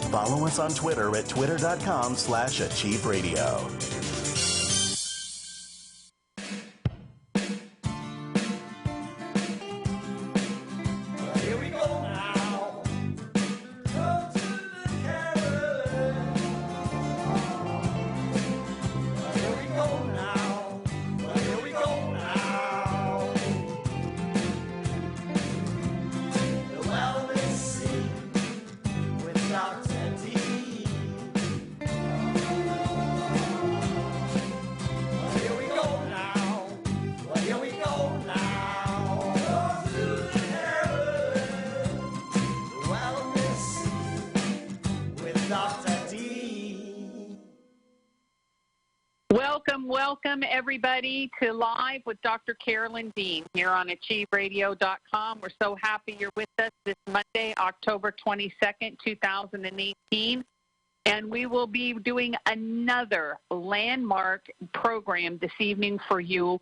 Follow us on Twitter at twitter.com/achieveradio. Welcome, everybody, to Live with Dr. Carolyn Dean here on AchieveRadio.com. We're so happy you're with us this Monday, October 22nd, 2018. And we will be doing another landmark program this evening for you.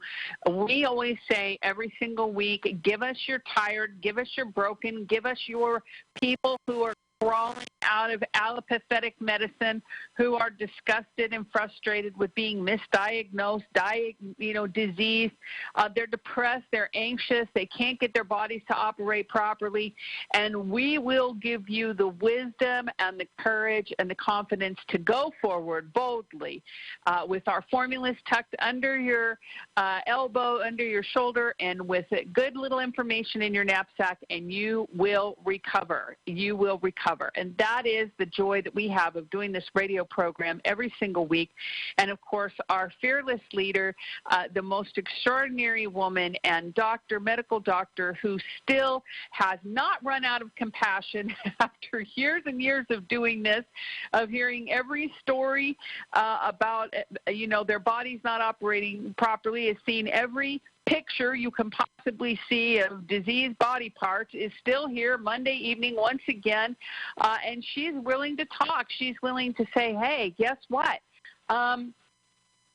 We always say every single week, give us your tired, give us your broken, give us your people who are crawling out of allopathetic medicine, who are disgusted and frustrated with being misdiagnosed, diseased. They're depressed, they're anxious, they can't get their bodies to operate properly, and we will give you the wisdom and the courage and the confidence to go forward boldly with our formulas tucked under your elbow, under your shoulder, and with good little information in your knapsack, and you will recover. You will recover. And that is the joy that we have of doing this radio program every single week. And, of course, our fearless leader, the most extraordinary woman and medical doctor who still has not run out of compassion after years and years of doing this, of hearing every story about, their bodies not operating properly, has seen every picture you can possibly see of diseased body parts, is still here Monday evening once again, and she's willing to talk. She's willing to say, hey, guess what?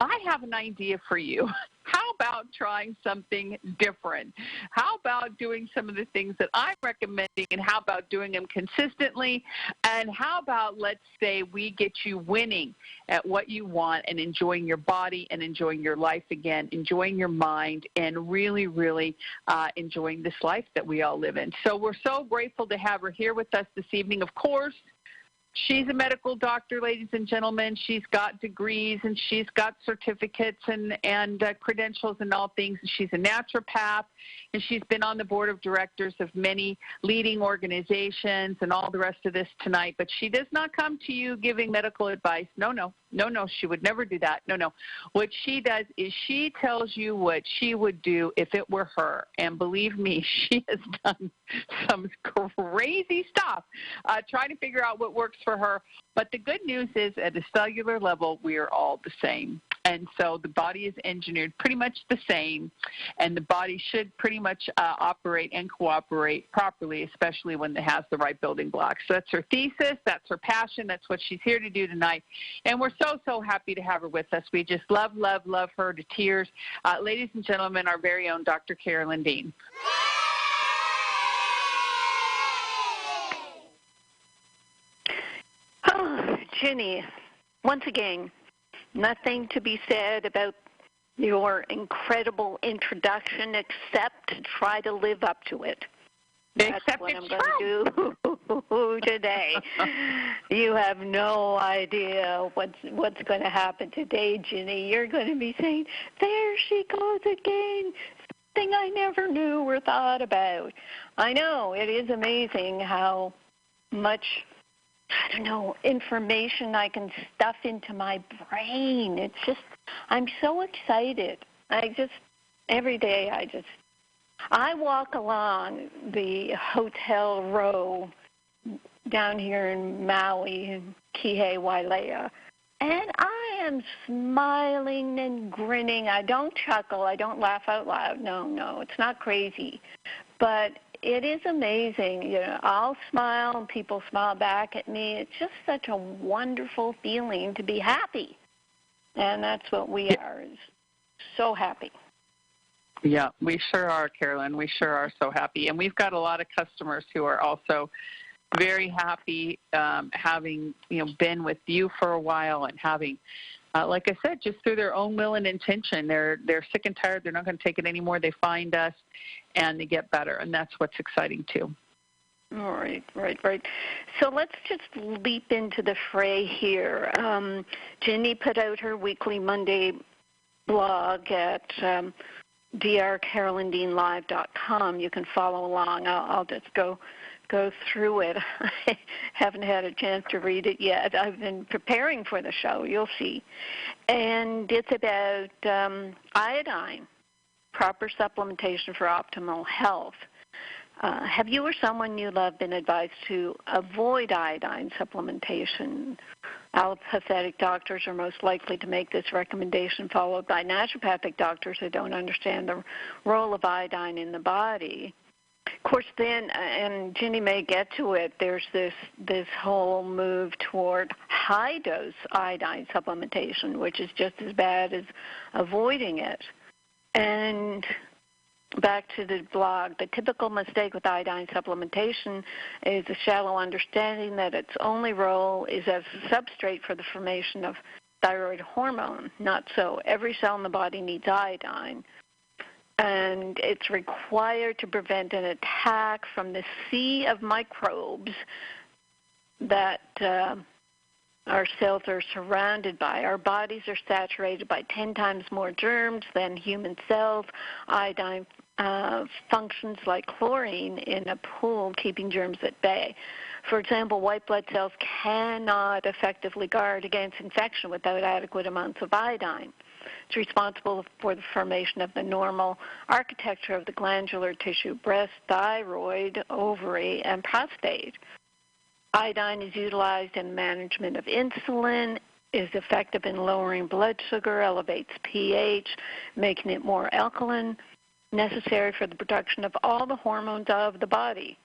I have an idea for you. How about trying something different? How about doing some of the things that I'm recommending, and how about doing them consistently? And how about, let's say, we get you winning at what you want and enjoying your body and enjoying your life again, enjoying your mind, and really, really enjoying this life that we all live in. So we're so grateful to have her here with us this evening. Of course, she's a medical doctor, ladies and gentlemen. She's got degrees and she's got certificates and credentials and all things. She's a naturopath, and she's been on the board of directors of many leading organizations and all the rest of this tonight. But she does not come to you giving medical advice. No, she would never do that. No. What she does is she tells you what she would do if it were her. And believe me, she has done some crazy stuff trying to figure out what works for her. But the good news is, at a cellular level, we are all the same. And so the body is engineered pretty much the same, and the body should pretty much operate and cooperate properly, especially when it has the right building blocks. So that's her thesis, that's her passion, that's what she's here to do tonight. And we're so happy to have her with us. We just love her to tears. Ladies and gentlemen, our very own Dr. Carolyn Dean. Oh, Ginny, once again, nothing to be said about your incredible introduction except to try to live up to it. That's what I'm going to do today. You have no idea what's going to happen today, Ginny. You're going to be saying, there she goes again, something I never knew or thought about. I know, it is amazing how much, information I can stuff into my brain. It's just, I'm so excited. Every day I walk along the hotel row down here in Maui, in Kihei, Wailea, and I am smiling and grinning. I don't chuckle. I don't laugh out loud. No, it's not crazy. But it is amazing. I'll smile and people smile back at me. It's just such a wonderful feeling to be happy. And that's what we are, is so happy. Yeah, we sure are, Carolyn. We sure are so happy. And we've got a lot of customers who are also very happy having been with you for a while and having, like I said, just through their own will and intention, they're sick and tired. They're not going to take it anymore. They find us and they get better, and that's what's exciting too. All right. So let's just leap into the fray here. Ginny put out her weekly Monday blog at drcarolyndeanlive.com. You can follow along. I'll just go through it. I haven't had a chance to read it yet. I've been preparing for the show. You'll see. And it's about iodine, proper supplementation for optimal health. Have you or someone you love been advised to avoid iodine supplementation? Allopathetic doctors are most likely to make this recommendation, followed by naturopathic doctors who don't understand the role of iodine in the body. Of course, then, and Ginny may get to it, there's this whole move toward high-dose iodine supplementation, which is just as bad as avoiding it. And back to the blog, the typical mistake with iodine supplementation is a shallow understanding that its only role is as a substrate for the formation of thyroid hormone. Not so. Every cell in the body needs iodine, and it's required to prevent an attack from the sea of microbes that our cells are surrounded by. Our bodies are saturated by 10 times more germs than human cells. Iodine functions like chlorine in a pool, keeping germs at bay. For example, white blood cells cannot effectively guard against infection without adequate amounts of iodine. It's responsible for the formation of the normal architecture of the glandular tissue, breast, thyroid, ovary, and prostate. Iodine is utilized in management of insulin, is effective in lowering blood sugar, elevates pH, making it more alkaline, necessary for the production of all the hormones of the body.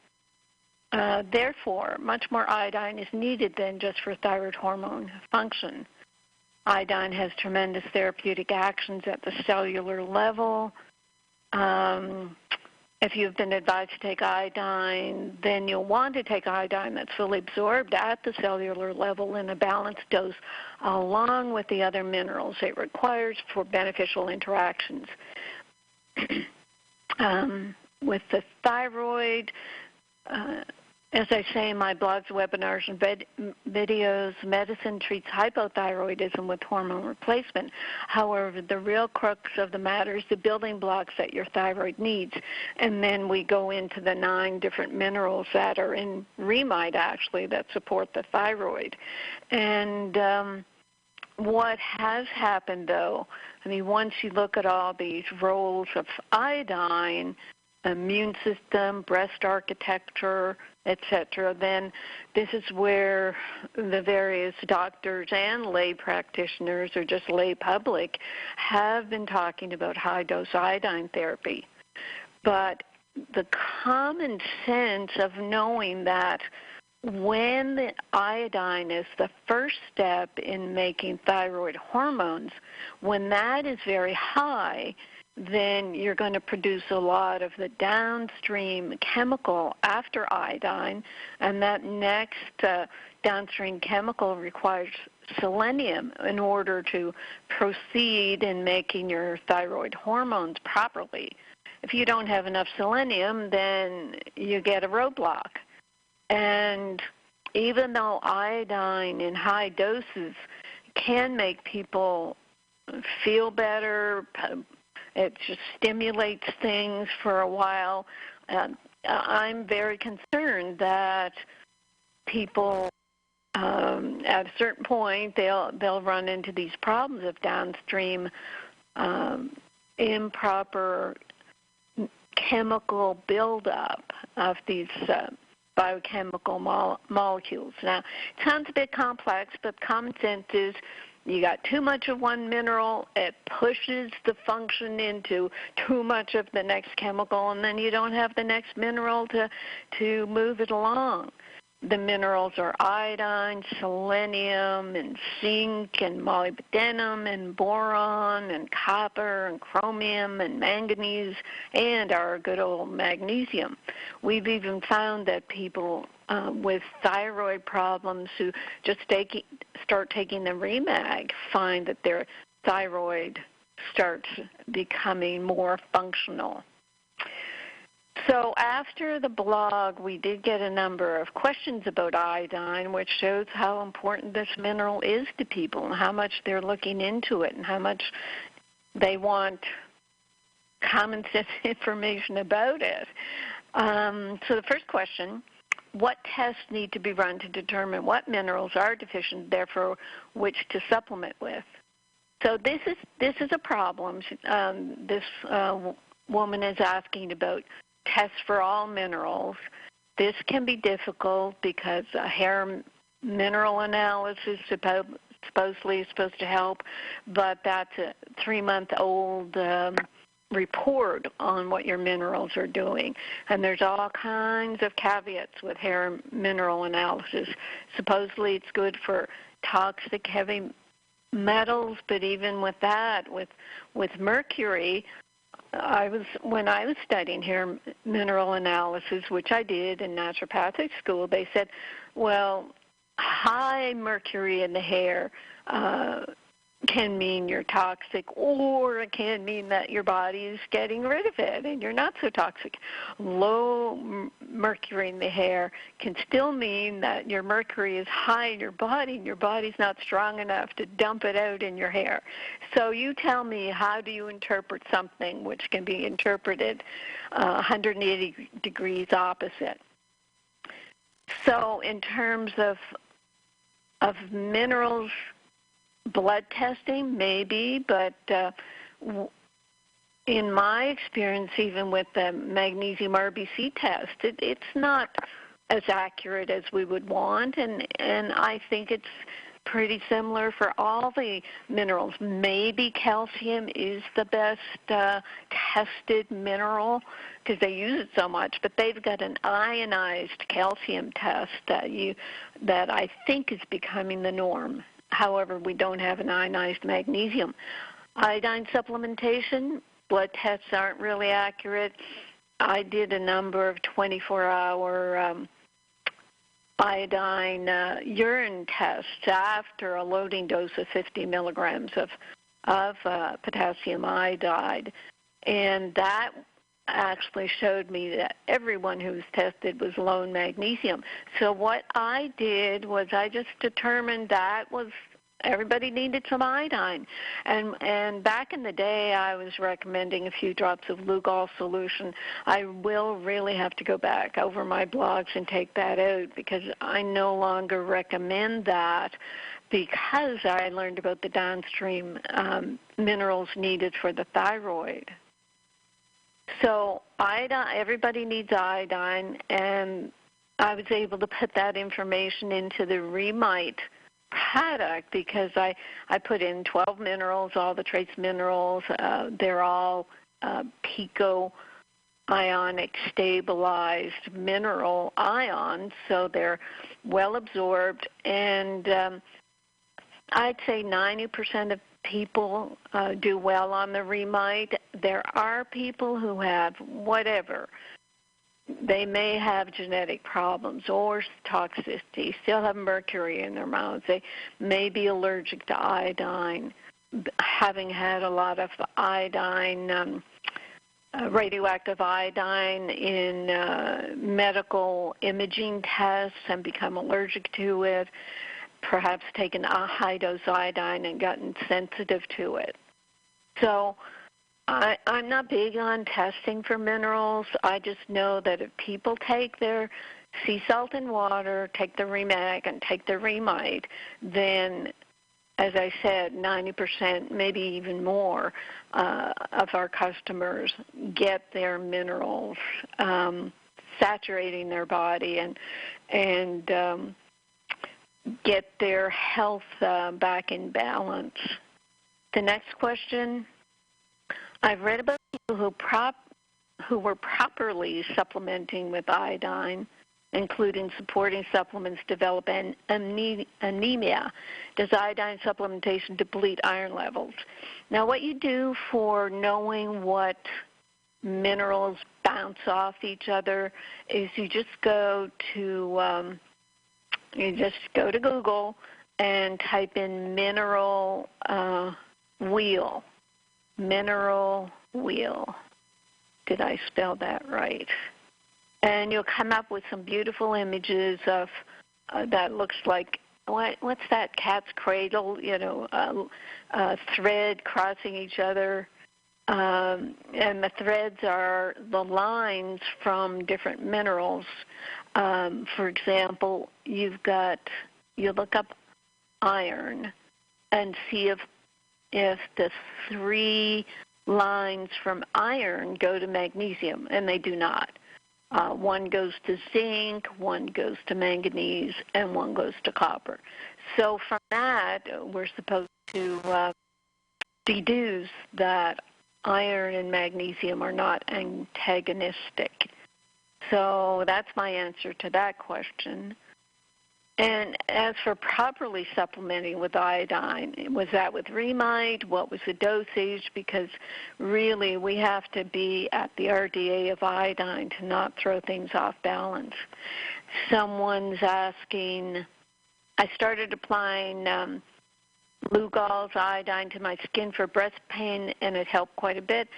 Therefore, much more iodine is needed than just for thyroid hormone function. Iodine has tremendous therapeutic actions at the cellular level. If you've been advised to take iodine, then you'll want to take iodine that's fully absorbed at the cellular level in a balanced dose along with the other minerals it requires for beneficial interactions. With the thyroid, as I say in my blogs, webinars, and videos, medicine treats hypothyroidism with hormone replacement. However, the real crux of the matter is the building blocks that your thyroid needs. And then we go into the 9 different minerals that are in Remite, actually, that support the thyroid. And what has happened, though, I mean, once you look at all these roles of iodine, immune system, breast architecture, etc., then this is where the various doctors and lay practitioners or just lay public have been talking about high-dose iodine therapy. But the common sense of knowing that when the iodine is the first step in making thyroid hormones, when that is very high, then you're going to produce a lot of the downstream chemical after iodine, and that next downstream chemical requires selenium in order to proceed in making your thyroid hormones properly. If you don't have enough selenium, then you get a roadblock. And even though iodine in high doses can make people feel better, it just stimulates things for a while, I'm very concerned that people, at a certain point, they'll run into these problems of downstream improper chemical buildup of these biochemical molecules. Now, it sounds a bit complex, but common sense is you got too much of one mineral, it pushes the function into too much of the next chemical, and then you don't have the next mineral to move it along. the minerals are iodine, selenium, and zinc, and molybdenum, and boron, and copper, and chromium, and manganese, and our good old magnesium. We've even found that people with thyroid problems who just start taking the Remag find that their thyroid starts becoming more functional. So after the blog, we did get a number of questions about iodine, which shows how important this mineral is to people and how much they're looking into it and how much they want common sense information about it. So the first question, what tests need to be run to determine what minerals are deficient, therefore which to supplement with? So this is a problem. This woman is asking about tests for all minerals. This can be difficult because a hair mineral analysis supposedly is supposed to help, but that's a 3-month-old report on what your minerals are doing. And there's all kinds of caveats with hair mineral analysis. Supposedly it's good for toxic heavy metals, but even with that, with mercury, when I was studying hair mineral analysis, which I did in naturopathic school, they said, well, high mercury in the hair can mean you're toxic, or it can mean that your body is getting rid of it and you're not so toxic. Low mercury in the hair can still mean that your mercury is high in your body and your body's not strong enough to dump it out in your hair. So you tell me, how do you interpret something which can be interpreted 180 degrees opposite? So in terms of minerals, blood testing, maybe, but in my experience, even with the magnesium RBC test, it's not as accurate as we would want, and I think it's pretty similar for all the minerals. Maybe calcium is the best tested mineral because they use it so much, but they've got an ionized calcium test that I think is becoming the norm. However, we don't have an ionized magnesium. Iodine supplementation, blood tests aren't really accurate. I did a number of 24-hour iodine urine tests after a loading dose of 50 milligrams of potassium iodide, and that actually showed me that everyone who was tested was low in magnesium. So what I did was I just determined that was everybody needed some iodine. And back in the day, I was recommending a few drops of Lugol solution. I will really have to go back over my blogs and take that out because I no longer recommend that because I learned about the downstream minerals needed for the thyroid. So iodine, everybody needs iodine, and I was able to put that information into the Remite product because I put in 12 minerals, all the trace minerals. They're all pico ionic stabilized mineral ions, so they're well absorbed, and I'd say 90% of people do well on the Remite. There are people who have whatever. They may have genetic problems or toxicity, still have mercury in their mouths. They may be allergic to iodine, having had a lot of iodine, radioactive iodine in medical imaging tests and become allergic to it, perhaps taken a high-dose iodine and gotten sensitive to it. So I'm not big on testing for minerals. I just know that if people take their sea salt and water, take the Remag, and take the Remite, then, as I said, 90%, maybe even more, of our customers get their minerals saturating their body and get their health back in balance. The next question, I've read about people who were properly supplementing with iodine including supporting supplements, develop anemia? Does iodine supplementation deplete iron levels? Now, what you do for knowing what minerals bounce off each other is you just go to Google and type in mineral wheel. Mineral wheel. Did I spell that right? And you'll come up with some beautiful images of that looks like, what's that, cat's cradle, thread crossing each other. And the threads are the lines from different minerals. For example, you look up iron and see if the three lines from iron go to magnesium, and they do not. One goes to zinc, one goes to manganese, and one goes to copper. So from that, we're supposed to deduce that iron and magnesium are not antagonistic. So that's my answer to that question. And as for properly supplementing with iodine, was that with Remite? What was the dosage? Because really we have to be at the RDA of iodine to not throw things off balance. Someone's asking, I started applying Lugol's iodine to my skin for breast pain, and it helped quite a bit.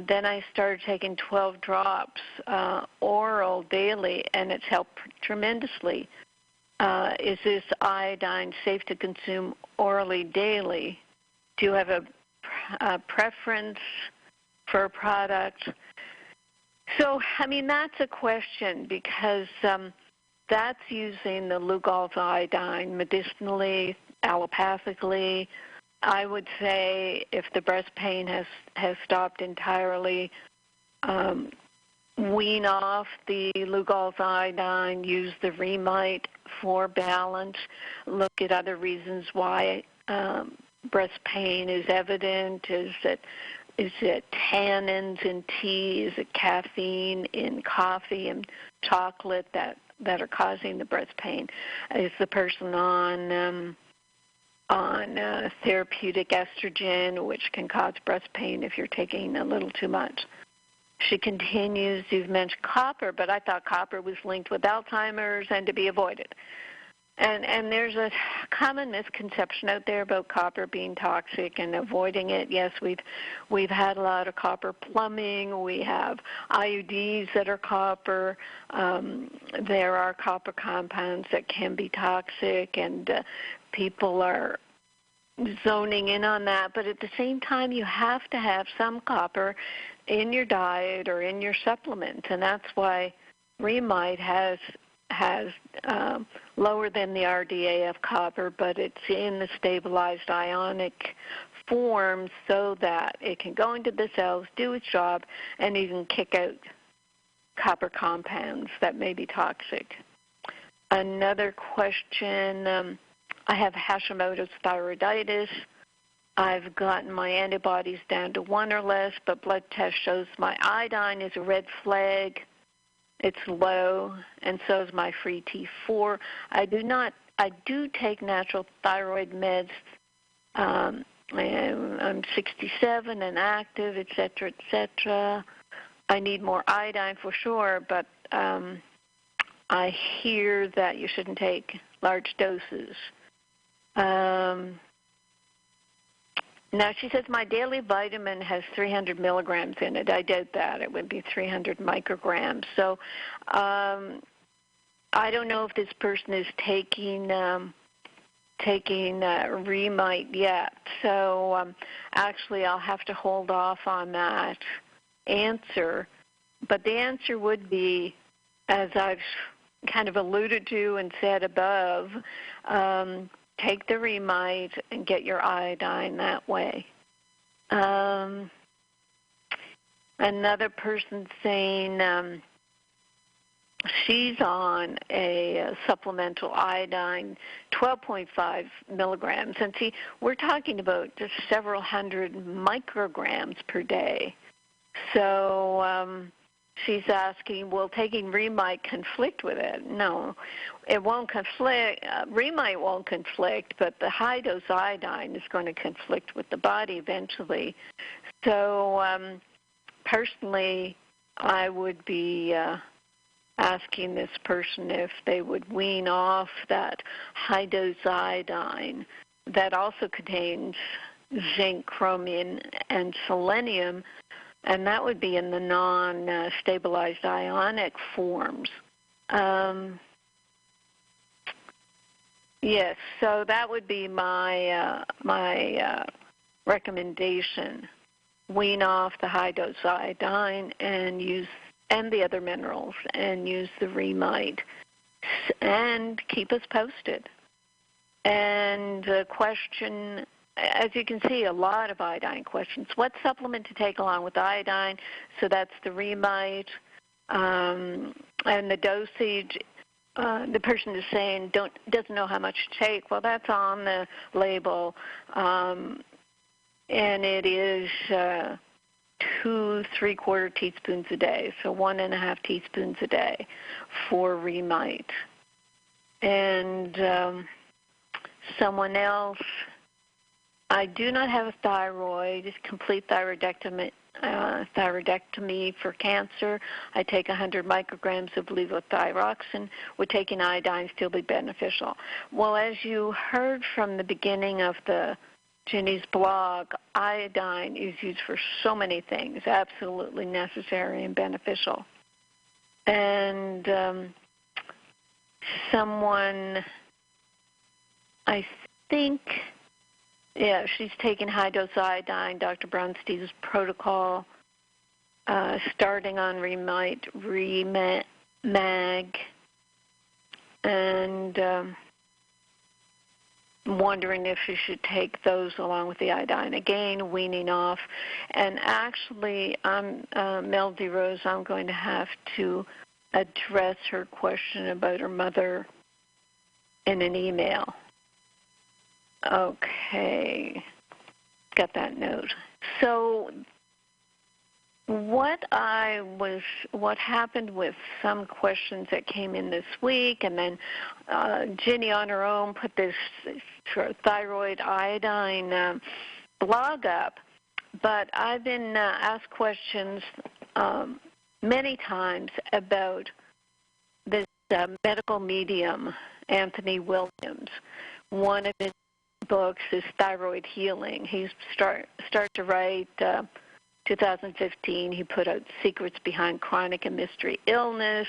Then I started taking 12 drops oral daily, and it's helped tremendously. Is this iodine safe to consume orally daily? Do you have a preference for a product? So, that's a question because that's using the Lugol's iodine medicinally, allopathically. I would say if the breast pain has stopped entirely, wean off the Lugol's iodine, use the Remite for balance, look at other reasons why breast pain is evident. Is it tannins in tea? Is it caffeine in coffee and chocolate that are causing the breast pain? Is the person on therapeutic estrogen, which can cause breast pain if you're taking a little too much? She continues, you've mentioned copper, but I thought copper was linked with Alzheimer's and to be avoided. And there's a common misconception out there about copper being toxic and avoiding it. Yes, we've had a lot of copper plumbing. We have IUDs that are copper. There are copper compounds that can be toxic, and people are zoning in on that. But at the same time, you have to have some copper in your diet or in your supplements, and that's why Remite has lower than the RDA of copper, but it's in the stabilized ionic form so that it can go into the cells, do its job, and even kick out copper compounds that may be toxic. Another question, I have Hashimoto's thyroiditis. I've gotten my antibodies down to 1 or less, but blood test shows my iodine is a red flag. It's low, and so is my free T4. I do take natural thyroid meds. I'm 67 and active, et cetera, et cetera. I need more iodine for sure, but I hear that you shouldn't take large doses. Now, she says my daily vitamin has 300 milligrams in it. I doubt that. It would be 300 micrograms. So I don't know if this person is taking Remite yet. So actually I'll have to hold off on that answer. But the answer would be, as I've kind of alluded to and said above, take the Remite and get your iodine that way. Another person saying she's on a supplemental iodine, 12.5 milligrams. And see, we're talking about just several hundred micrograms per day. So she's asking, will taking Remite conflict with it? No, it won't conflict. Remite won't conflict, but the high-dose iodine is going to conflict with the body eventually. So personally, I would be asking this person if they would wean off that high-dose iodine that also contains zinc, chromium, and selenium, and that would be in the non-stabilized ionic forms. Yes, so that would be my recommendation. Wean off the high-dose iodine and the other minerals, and use the Remite, and keep us posted. And the question, as you can see, a lot of iodine questions. What supplement to take along with iodine? So that's the Remite, and the dosage. The person is saying doesn't know how much to take. Well, that's on the label, and it is 2 3/4 teaspoons a day, so 1.5 teaspoons a day for Remite. And someone else, I do not have a thyroid, complete thyroidectomy for cancer. I take 100 micrograms of levothyroxine. Would taking iodine still be beneficial? Well, as you heard from the beginning of Ginny's blog, iodine is used for so many things, absolutely necessary and beneficial. And someone, I think, she's taken high-dose iodine, Dr. Brunstein's protocol, starting on Remite, Remag, and wondering if she should take those along with the iodine. Again, weaning off. And actually, Melody Rose, I'm going to have to address her question about her mother in an email. Okay, got that note. So what happened with some questions that came in this week, and then Ginny on her own put this thyroid iodine blog up, but I've been asked questions many times about this medical medium, Anthony Williams. One of his books is Thyroid Healing. He's start to write 2015, he put out Secrets Behind Chronic and Mystery Illness.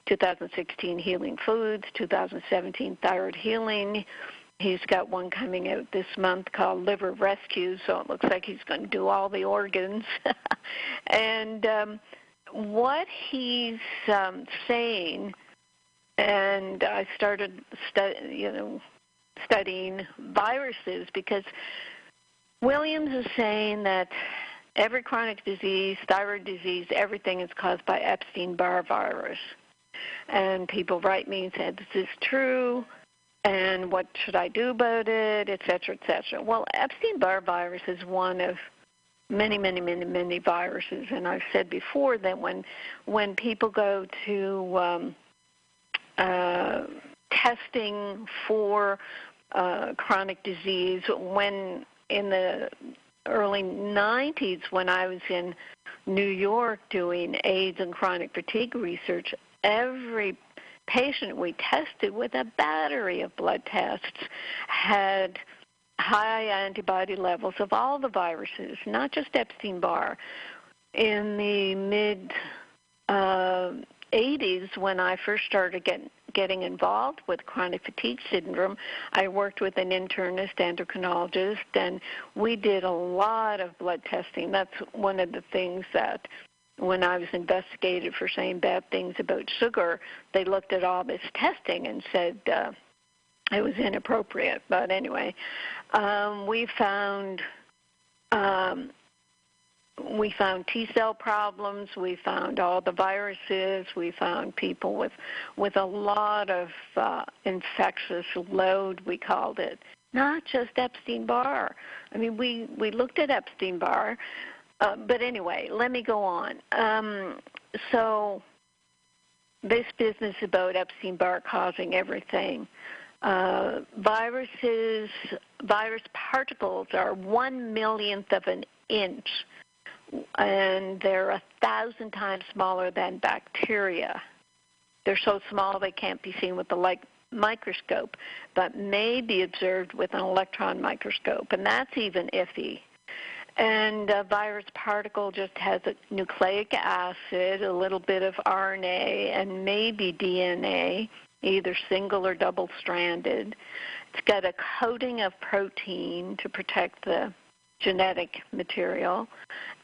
2016, Healing Foods. 2017, Thyroid Healing. He's got one coming out this month called Liver Rescue, so it looks like he's going to do all the organs. And what he's saying, and I started studying viruses, because Williams is saying that every chronic disease, thyroid disease, everything is caused by Epstein-Barr virus. And people write me and say, is this true? And what should I do about it, et cetera, et cetera. Well, Epstein-Barr virus is one of many, many, many, many viruses. And I've said before that when people go to testing for chronic disease, when in the early 90s, when I was in New York doing AIDS and chronic fatigue research, every patient we tested with a battery of blood tests had high antibody levels of all the viruses, not just Epstein-Barr. In the mid-80s, when I first started getting involved with chronic fatigue syndrome, I worked with an internist endocrinologist, and we did a lot of blood testing. That's one of the things that when I was investigated for saying bad things about sugar, they looked at all this testing and said it was inappropriate. But anyway, we found T-cell problems, we found all the viruses, we found people with a lot of infectious load, we called it, not just Epstein-Barr. I mean, we looked at Epstein-Barr, but anyway, let me go on. So this business about Epstein-Barr causing everything. Virus particles are 1/1,000,000th of an inch, and they're 1,000 times smaller than bacteria. They're so small they can't be seen with the microscope, but may be observed with an electron microscope, and that's even iffy. And a virus particle just has a nucleic acid, a little bit of RNA, and maybe DNA, either single or double-stranded. It's got a coating of protein to protect the genetic material,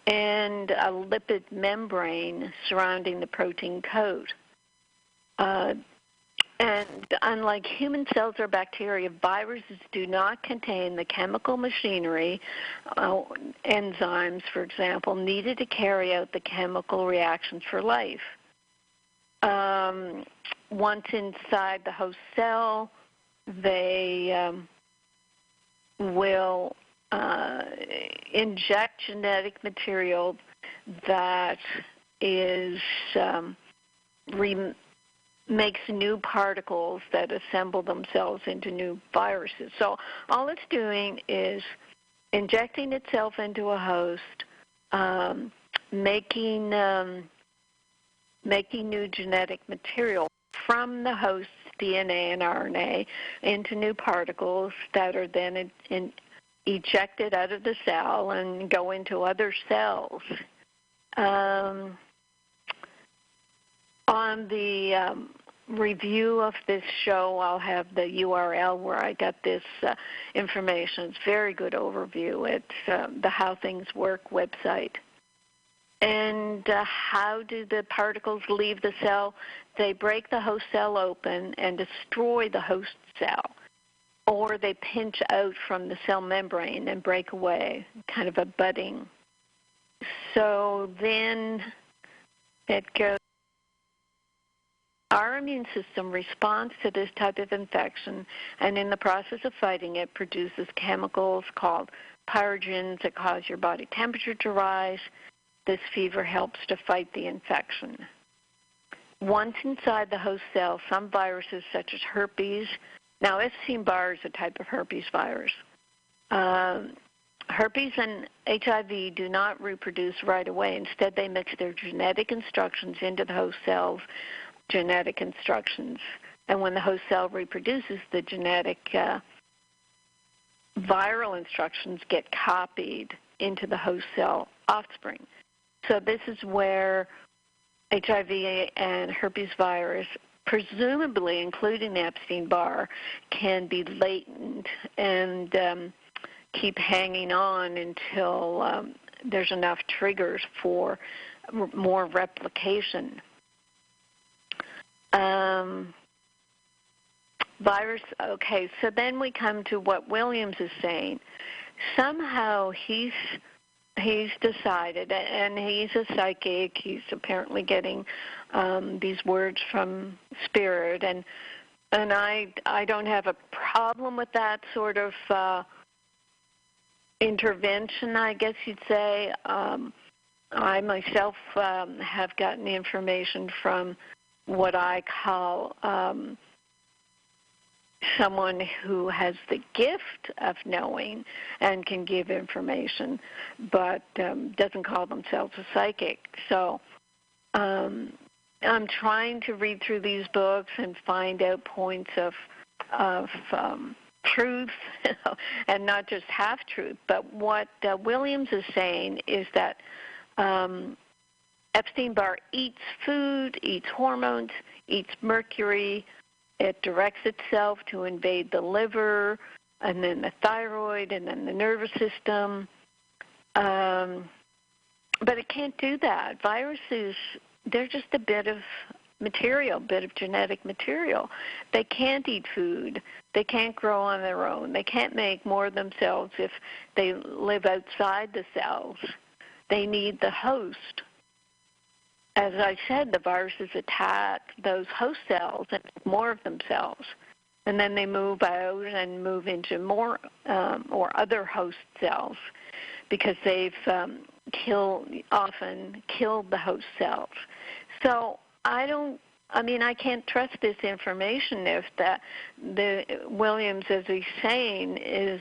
and a lipid membrane surrounding the protein coat. And unlike human cells or bacteria, viruses do not contain the chemical machinery, enzymes, for example, needed to carry out the chemical reactions for life. Once inside the host cell, they will inject genetic material that is makes new particles that assemble themselves into new viruses. So all it's doing is injecting itself into a host, making new genetic material from the host's DNA and RNA into new particles that are then ejected out of the cell and go into other cells. On the review of this show, I'll have the URL where I got this information. It's a very good overview. It's the How Things Work website. And how do the particles leave the cell? They break the host cell open and destroy the host cell, or they pinch out from the cell membrane and break away, kind of a budding. So then it goes. Our immune system responds to this type of infection, and in the process of fighting it, produces chemicals called pyrogens that cause your body temperature to rise. This fever helps to fight the infection. Once inside the host cell, some viruses such as herpes, now Epstein-Barr is a type of herpes virus. Herpes and HIV do not reproduce right away. Instead, they mix their genetic instructions into the host cell's genetic instructions. And when the host cell reproduces, the genetic viral instructions get copied into the host cell offspring. So this is where HIV and herpes virus, presumably including the Epstein-Barr, can be latent and keep hanging on until there's enough triggers for more replication. Okay, so then we come to what Williams is saying. Somehow he's decided, and he's a psychic, he's apparently getting these words from Spirit, and I don't have a problem with that sort of intervention, I guess you'd say. I myself have gotten information from what I call someone who has the gift of knowing and can give information, but doesn't call themselves a psychic. So I'm trying to read through these books and find out points of truth, and not just half-truth. But what Williams is saying is that Epstein-Barr eats food, eats hormones, eats mercury. It directs itself to invade the liver, and then the thyroid, and then the nervous system. But it can't do that. Viruses, they're just a bit of material, bit of genetic material. They can't eat food. They can't grow on their own. They can't make more of themselves if they live outside the cells. They need the host. As I said, the viruses attack those host cells and more of themselves. And then they move out and move into more or other host cells because they've often kill the host cells. So I can't trust this information if the Williams, as he's saying, is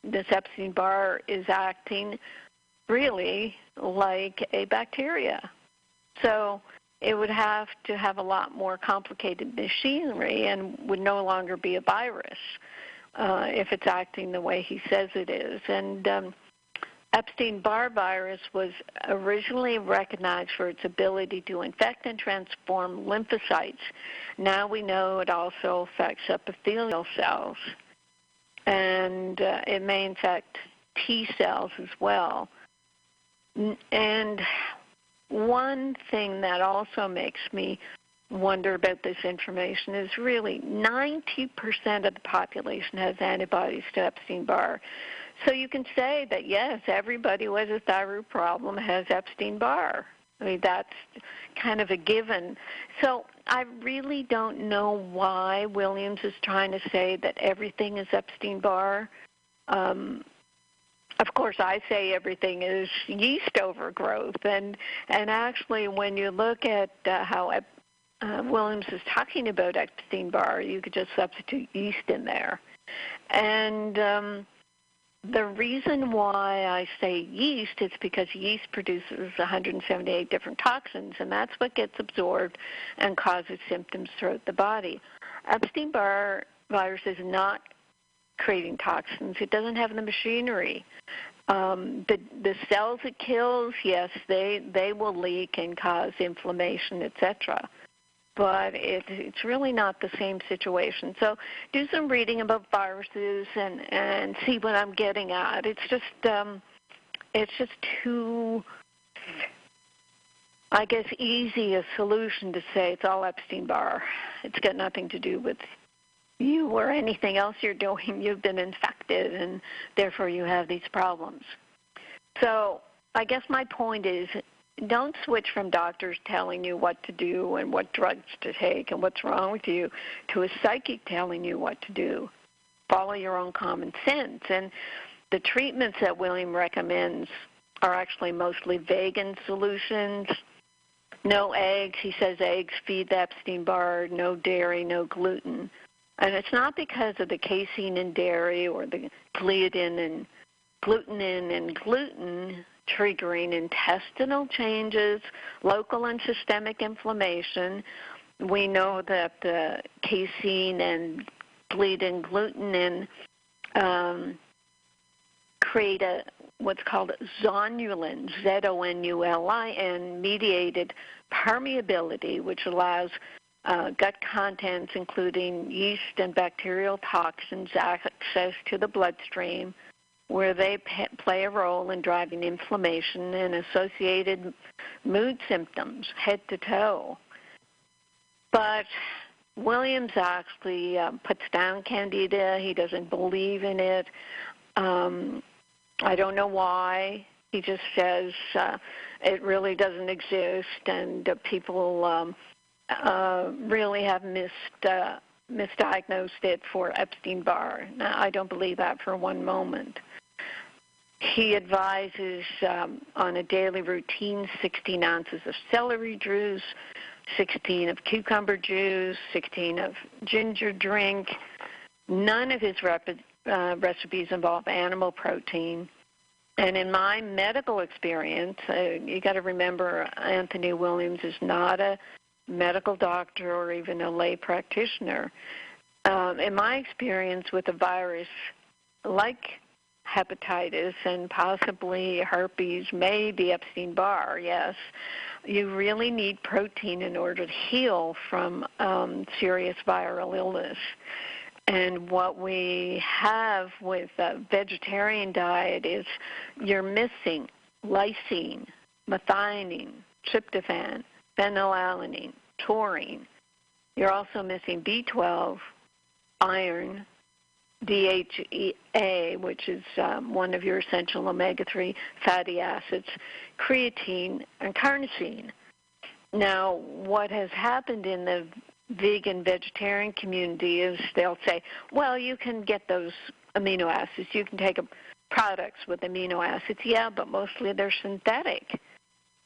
this Epstein-Barr is acting really like a bacteria. So it would have to have a lot more complicated machinery and would no longer be a virus if it's acting the way he says it is. And Epstein-Barr virus was originally recognized for its ability to infect and transform lymphocytes. Now we know it also affects epithelial cells, and it may infect T cells as well. And one thing that also makes me wonder about this information is really 90% of the population has antibodies to Epstein-Barr. So you can say that, yes, everybody who has a thyroid problem has Epstein-Barr. I mean, that's kind of a given. So I really don't know why Williams is trying to say that everything is Epstein-Barr. Of course, I say everything is yeast overgrowth. And actually, when you look at how Williams is talking about Epstein-Barr, you could just substitute yeast in there. And the reason why I say yeast is because yeast produces 178 different toxins, and that's what gets absorbed and causes symptoms throughout the body. Epstein-Barr virus is not creating toxins. It doesn't have the machinery. The cells it kills, yes, they will leak and cause inflammation, etc. But it's really not the same situation. So do some reading about viruses and see what I'm getting at. It's just too, I guess, easy a solution to say it's all Epstein-Barr. It's got nothing to do with you or anything else you're doing. You've been infected, and therefore you have these problems. So I guess my point is, don't switch from doctors telling you what to do and what drugs to take and what's wrong with you to a psychic telling you what to do. Follow your own common sense. And the treatments that William recommends are actually mostly vegan solutions. No eggs. He says eggs feed the Epstein-Barr. No dairy, no gluten. And it's not because of the casein in dairy or the gliadin and glutenin and gluten triggering intestinal changes, local and systemic inflammation. We know that the casein and gliadin, glutenin create what's called zonulin, Z-O-N-U-L-I-N, mediated permeability, which allows gut contents, including yeast and bacterial toxins, access to the bloodstream, where they play a role in driving inflammation and associated mood symptoms, head to toe. But Williams actually puts down Candida. He doesn't believe in it. I don't know why. He just says it really doesn't exist, and people really have misdiagnosed it for Epstein-Barr. Now, I don't believe that for one moment. He advises on a daily routine 16 ounces of celery juice, 16 of cucumber juice, 16 of ginger drink. None of his recipes involve animal protein. And in my medical experience, you got to remember Anthony Williams is not a medical doctor or even a lay practitioner. In my experience with a virus like hepatitis and possibly herpes, maybe Epstein-Barr, yes, you really need protein in order to heal from serious viral illness. And what we have with a vegetarian diet is you're missing lysine, methionine, tryptophan, phenylalanine, taurine. You're also missing B12, iron, DHEA, which is one of your essential omega-3 fatty acids, creatine, and carnosine. Now, what has happened in the vegan vegetarian community is they'll say, well, you can get those amino acids. You can take products with amino acids. Yeah, but mostly they're synthetic.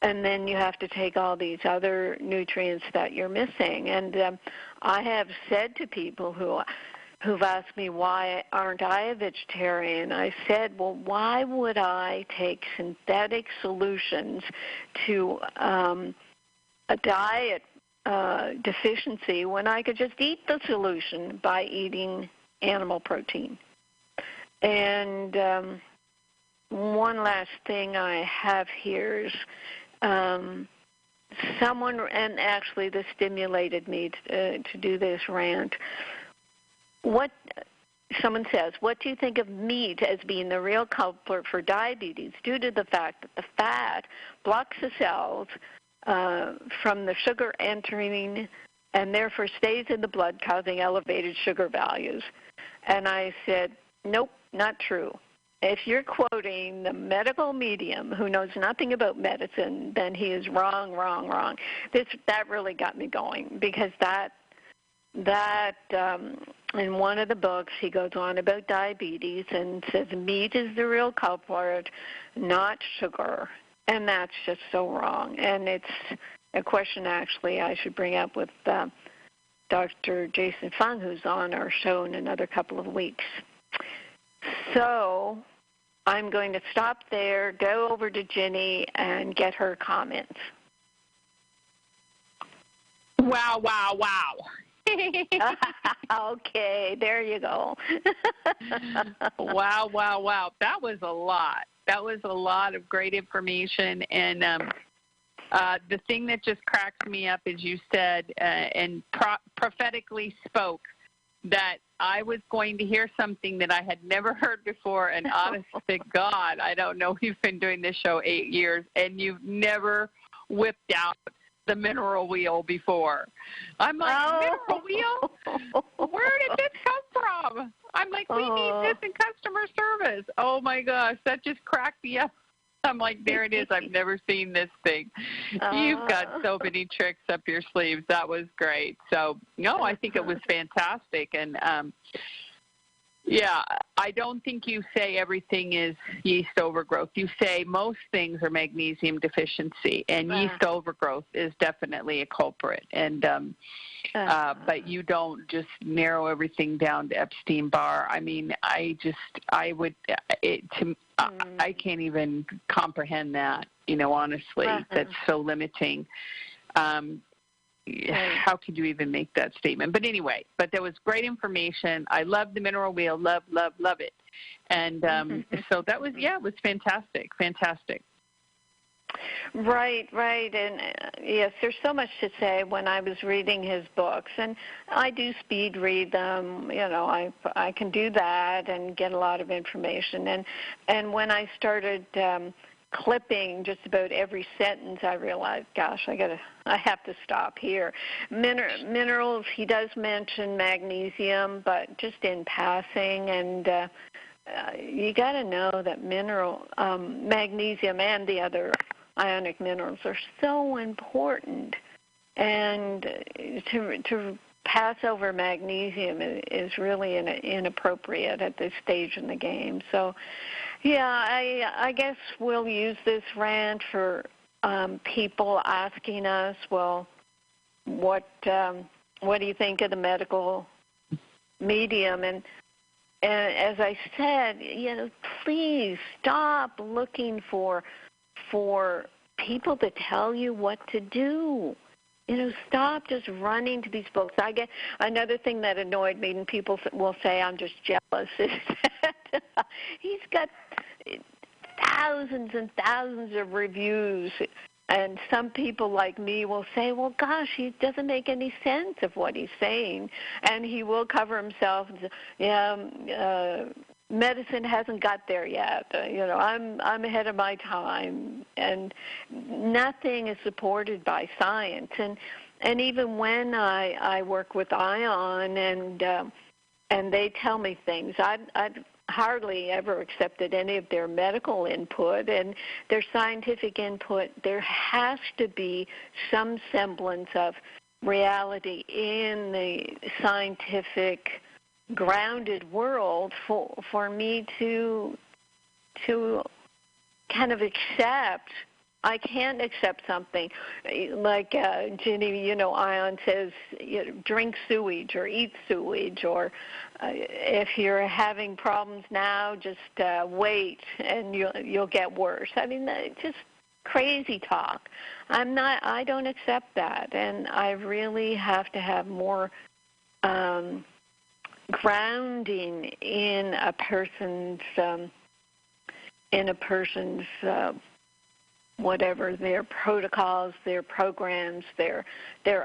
And then you have to take all these other nutrients that you're missing. And I have said to people who've asked me, why aren't I a vegetarian? I said, well, why would I take synthetic solutions to a diet deficiency when I could just eat the solution by eating animal protein? And one last thing I have here is someone, and actually this stimulated me to do this rant. Someone says, what do you think of meat as being the real culprit for diabetes due to the fact that the fat blocks the cells from the sugar entering and therefore stays in the blood, causing elevated sugar values? And I said, nope, not true. If you're quoting the medical medium who knows nothing about medicine, then he is wrong. That really got me going, because that in one of the books he goes on about diabetes and says meat is the real culprit, not sugar, and that's just so wrong. And it's a question actually I should bring up with Dr. Jason Fung, who's on our show in another couple of weeks. So I'm going to stop there, go over to Ginny, and get her comments. Wow. Okay, there you go. Wow. That was a lot. That was a lot of great information. And the thing that just cracks me up is you said and prophetically spoke that I was going to hear something that I had never heard before, and honest to God, I don't know, you've been doing this show 8 years, and you've never whipped out the mineral wheel before. I'm like, mineral wheel? Where did this come from? I'm like, we need this in customer service. Oh, my gosh, that just cracked me up. I'm like, there it is. I've never seen this thing. You've got so many tricks up your sleeves. That was great. So, no, I think it was fantastic. And, yeah, I don't think you say everything is yeast overgrowth. You say most things are magnesium deficiency, and yeast overgrowth is definitely a culprit. And but you don't just narrow everything down to Epstein-Barr. I mean, I can't even comprehend that, honestly. That's so limiting. How could you even make that statement? But anyway, there was great information. I love the mineral wheel, love it. And so that was, it was fantastic. Right. And yes, there's so much to say when I was reading his books. And I do speed read them. I can do that and get a lot of information. And when I started clipping just about every sentence, I realized, gosh, I have to stop here. Minerals, he does mention magnesium, but just in passing. And you got to know that magnesium and the other ionic minerals are so important, and to pass over magnesium is really inappropriate at this stage in the game. So, yeah, I guess we'll use this rant for people asking us, well, what do you think of the medical medium? And as I said, please stop looking for people to tell you what to do. Stop just running to these books. I get another thing that annoyed me, and people will say I'm just jealous, is that he's got thousands and thousands of reviews, and some people like me will say, well, gosh, it doesn't make any sense of what he's saying, and he will cover himself and say, medicine hasn't got there yet. I'm ahead of my time, and nothing is supported by science. And even when I work with Ion and they tell me things, I've hardly ever accepted any of their medical input and their scientific input. There has to be some semblance of reality in the scientific grounded world for me to kind of accept. I can't accept something like Ginny, Ion says, drink sewage or eat sewage, or if you're having problems now, just wait and you'll get worse. I mean, just crazy talk. I don't accept that, and I really have to have more grounding in a person's whatever their protocols, their programs, their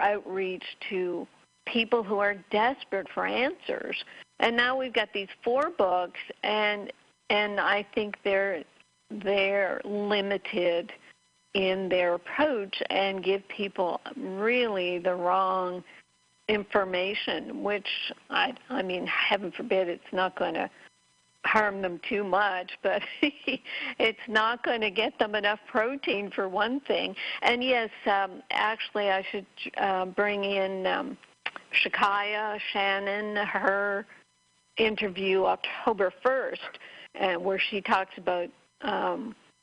outreach to people who are desperate for answers. And now we've got these 4 books, and I think they're limited in their approach and give people really the wrong information, which I mean, heaven forbid, it's not going to harm them too much, but it's not going to get them enough protein for one thing. And yes, actually I should bring in Shakaya Shannon, her interview October 1st, where she talks about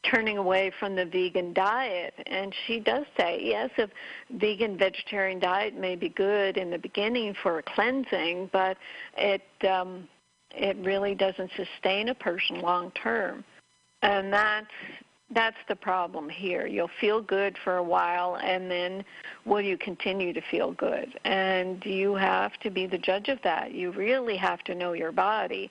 turning away from the vegan diet. And she does say, yes, a vegan vegetarian diet may be good in the beginning for cleansing, but it really doesn't sustain a person long term. And that's the problem here. You'll feel good for a while, and then will you continue to feel good? And you have to be the judge of that. You really have to know your body.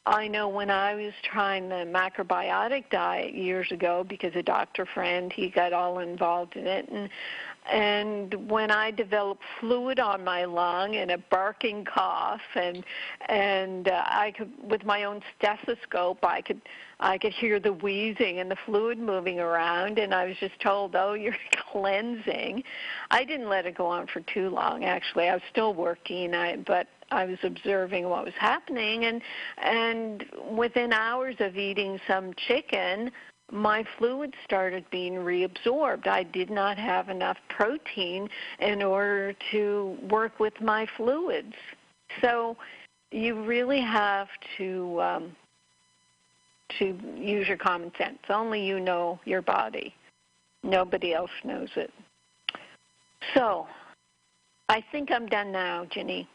I know when I was trying the macrobiotic diet years ago, because a doctor friend, he got all involved in it, and when I developed fluid on my lung and a barking cough, and I could, with my own stethoscope, I could hear the wheezing and the fluid moving around, and I was just told, oh, you're cleansing. I didn't let it go on for too long, actually. I was still working, but I was observing what was happening, and within hours of eating some chicken, my fluids started being reabsorbed. I did not have enough protein in order to work with my fluids. So you really have to use your common sense. Only you know your body. Nobody else knows it. So I think I'm done now, Ginny.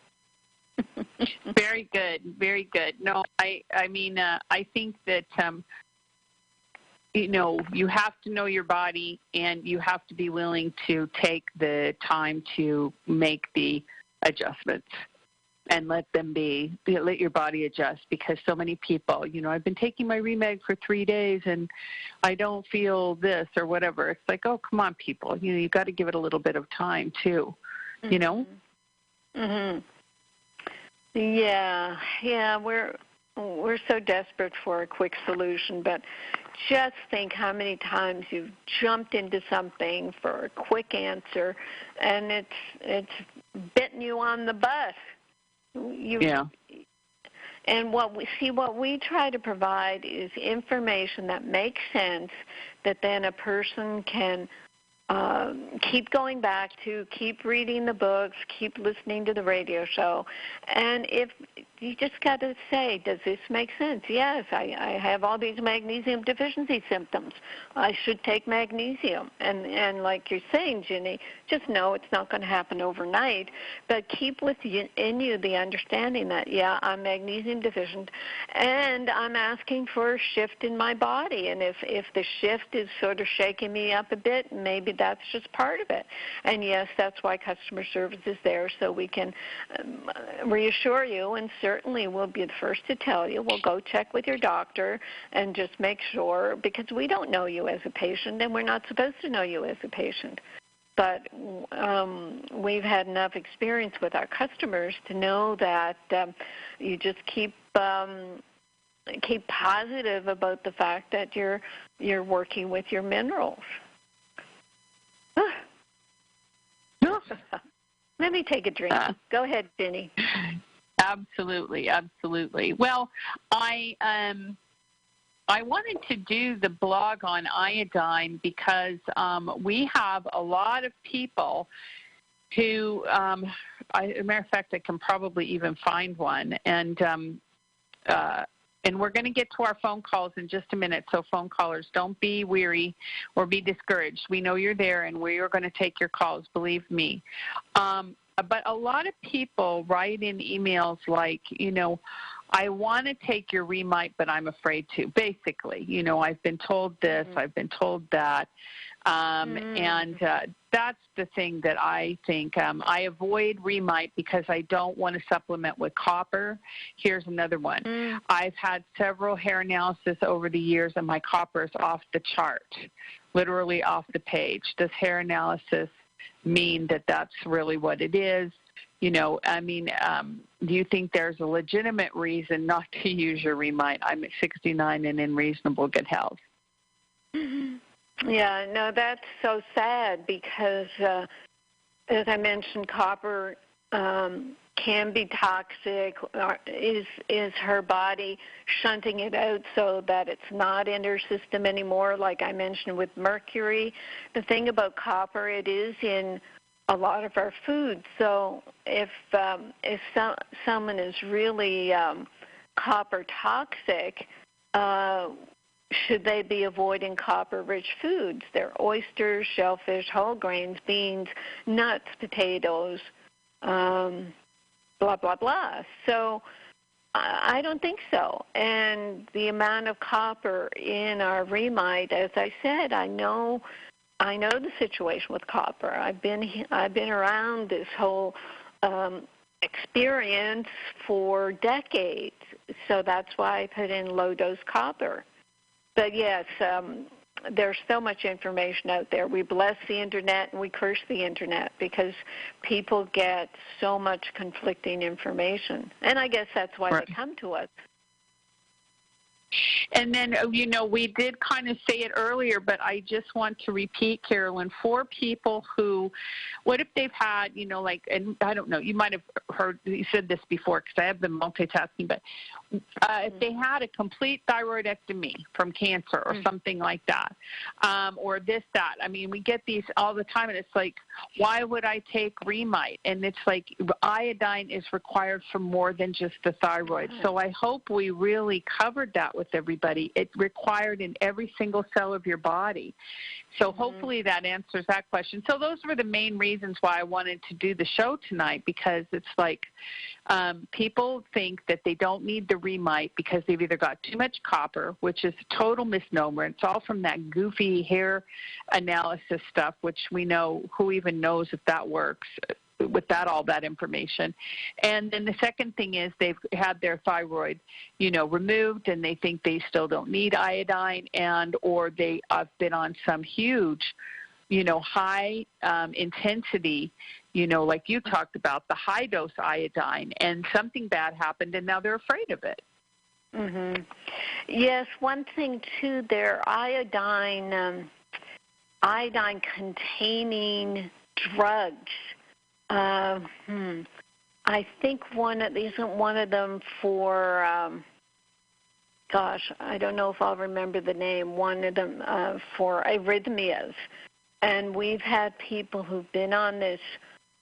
Very good, very good. No, I mean, I think that, you have to know your body, and you have to be willing to take the time to make the adjustments and let your body adjust, because so many people, I've been taking my Remeg for 3 days and I don't feel this or whatever. It's like, oh, come on, people. You got to give it a little bit of time too, Mm-hmm. Yeah, we're so desperate for a quick solution, but just think how many times you've jumped into something for a quick answer, and it's bitten you on the butt. And what we try to provide is information that makes sense, that then a person can keep going back to, keep reading the books, keep listening to the radio show. And if you just got to say, does this make sense? Yes, I have all these magnesium deficiency symptoms. I should take magnesium. And like you're saying, Ginny, just know it's not going to happen overnight, but keep in you the understanding that, yeah, I'm magnesium deficient, and I'm asking for a shift in my body. And if the shift is sort of shaking me up a bit, maybe that's just part of it. And yes, that's why customer service is there, so we can reassure you, and certainly we'll be the first to tell you. We'll go check with your doctor and just make sure, because we don't know you as a patient, and we're not supposed to know you as a patient. But we've had enough experience with our customers to know that you just keep positive about the fact that you're working with your minerals. Let me take a drink. Go ahead, Ginny. Absolutely, absolutely. Well, I wanted to do the blog on iodine because we have a lot of people who, as a matter of fact, I can probably even find one, and And we're going to get to our phone calls in just a minute, so phone callers, don't be weary or be discouraged. We know you're there, and we are going to take your calls, believe me. But a lot of people write in emails like, I want to take your Remite, but I'm afraid to. Basically, I've been told this, I've been told that. And that's the thing that I think. I avoid Remite because I don't want to supplement with copper. Here's another one. I've had several hair analysis over the years, and my copper is off the chart, literally off the page. Does hair analysis mean that that's really what it is? Do you think there's a legitimate reason not to use your Remite? I'm at 69 and in reasonable good health. Yeah, no, that's so sad because, as I mentioned, copper can be toxic. Is her body shunting it out so that it's not in her system anymore? Like I mentioned with mercury, the thing about copper, it is in a lot of our foods. So if someone is really copper toxic, should they be avoiding copper-rich foods? They're oysters, shellfish, whole grains, beans, nuts, potatoes, blah, blah, blah. So I don't think so. And the amount of copper in our Remite, as I said, I know the situation with copper. I've been around this whole experience for decades. So that's why I put in low-dose copper. But yes, there's so much information out there. We bless the Internet and we curse the Internet because people get so much conflicting information. And I guess that's why they come to us. And then, we did kind of say it earlier, but I just want to repeat, Carolyn, for people who, what if they've had, and I don't know, you might have heard, you said this before because I have been multitasking, but if they had a complete thyroidectomy from cancer or something like that, or this, that, we get these all the time, and it's like, why would I take Remite? And it's like iodine is required for more than just the thyroid. So I hope we really covered that with everybody. It's required in every single cell of your body. So hopefully that answers that question. So those were the main reasons why I wanted to do the show tonight, because it's like people think that they don't need the Remite because they've either got too much copper, which is a total misnomer. It's all from that goofy hair analysis stuff, which we know, who even knows if that works with all that information. And then the second thing is they've had their thyroid, removed, and they think they still don't need iodine, or they have been on some huge, high intensity, like you talked about, the high dose iodine, and something bad happened, and now they're afraid of it. Mm-hmm. Yes, one thing too, their iodine-containing drugs. I think isn't one of them for, I don't know if I'll remember the name, one of them for arrhythmias. And we've had people who've been on this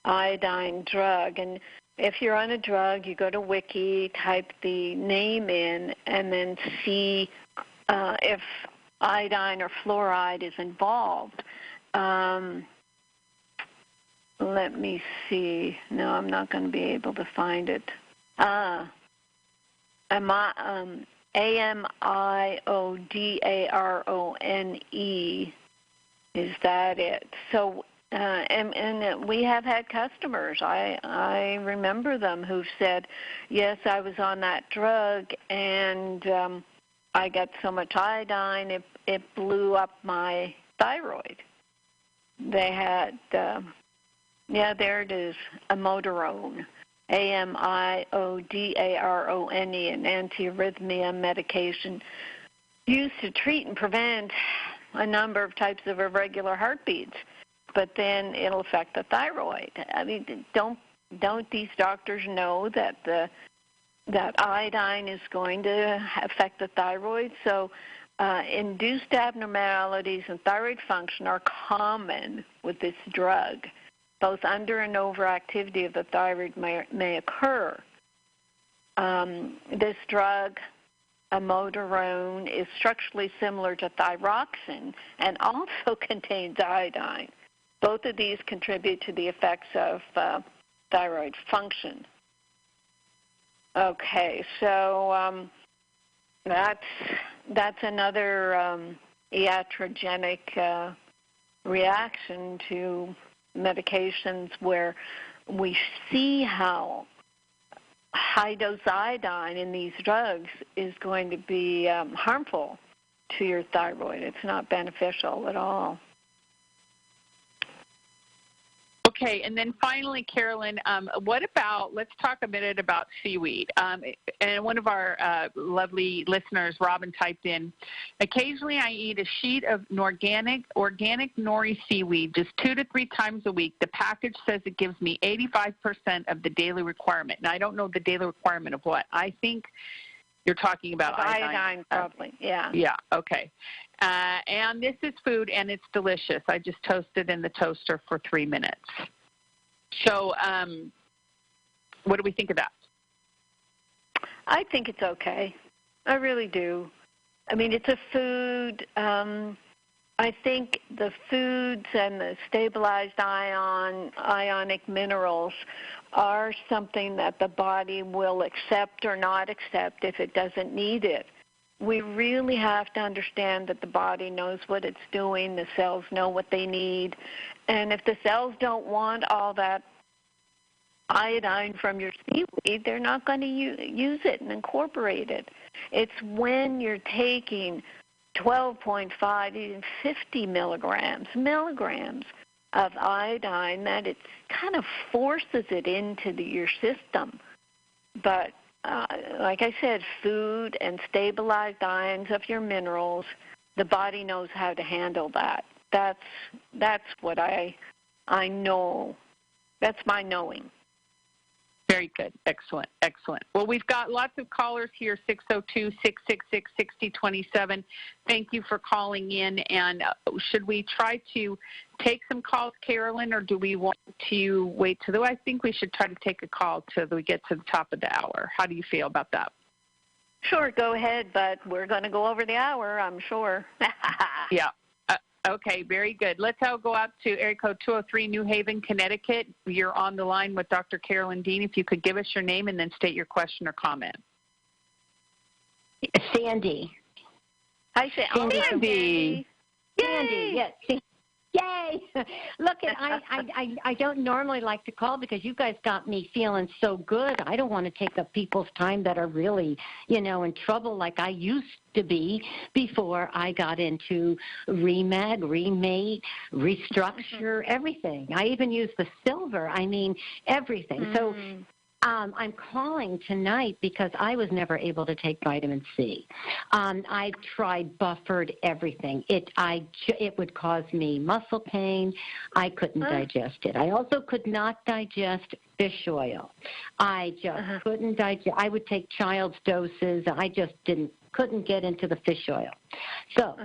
iodine drug. And if you're on a drug, you go to Wiki, type the name in, and then see if iodine or fluoride is involved. Let me see. No, I'm not going to be able to find it. AMIODARONE. Is that it? So, and we have had customers. I remember them who've said, yes, I was on that drug, and I got so much iodine, it blew up my thyroid. They had... there it is, amiodarone, AMIODARONE, an antiarrhythmia medication used to treat and prevent a number of types of irregular heartbeats, but then it'll affect the thyroid. Don't these doctors know that that iodine is going to affect the thyroid? So induced abnormalities in thyroid function are common with this drug. Both under and overactivity of the thyroid may occur. This drug amiodarone is structurally similar to thyroxine and also contains iodine. Both of these contribute to the effects of thyroid function. Okay, so that's another iatrogenic reaction to medications where we see how high-dose iodine in these drugs is going to be harmful to your thyroid. It's not beneficial at all. Okay, and then finally, Carolyn, let's talk a minute about seaweed. And one of our lovely listeners, Robin, typed in, occasionally I eat a sheet of organic nori seaweed just 2 to 3 times a week. The package says it gives me 85% of the daily requirement. Now, I don't know the daily requirement of what. I think you're talking about iodine, probably, yeah. Yeah, okay. And this is food, and it's delicious. I just toasted in the toaster for 3 minutes. So what do we think of that? I think it's okay. I really do. I mean, it's a food. I think the foods and the stabilized ionic minerals are something that the body will accept or not accept if it doesn't need it. We really have to understand that the body knows what it's doing, the cells know what they need, and if the cells don't want all that iodine from your seaweed, they're not going to use it and incorporate it. It's when you're taking 12.5, even 50 milligrams of iodine that it kind of forces it into your system. But like I said, food and stabilized ions of your minerals, the body knows how to handle that. That's what I know. That's my knowing. Very good. Excellent. Excellent. Well, we've got lots of callers here, 602-666-6027. Thank you for calling in. And should we try to take some calls, Carolyn, or do we want to wait I think we should try to take a call till we get to the top of the hour. How do you feel about that? Sure, go ahead, but we're going to go over the hour, I'm sure. Yeah. Okay, very good. Let's all go out to area code 203, New Haven, Connecticut. You're on the line with Dr. Carolyn Dean. If you could give us your name and then state your question or comment. Sandy. Hi, Sandy. Sandy, yes. Yay! Look, I don't normally like to call because you guys got me feeling so good. I don't want to take up people's time that are really, in trouble like I used to be before I got into remate, restructure, everything. I even used the silver. I mean, everything. So I'm calling tonight because I was never able to take vitamin C. I tried buffered everything. It would cause me muscle pain. I couldn't digest it. I also could not digest fish oil. I just couldn't digest. I would take child's doses. I just couldn't get into the fish oil. So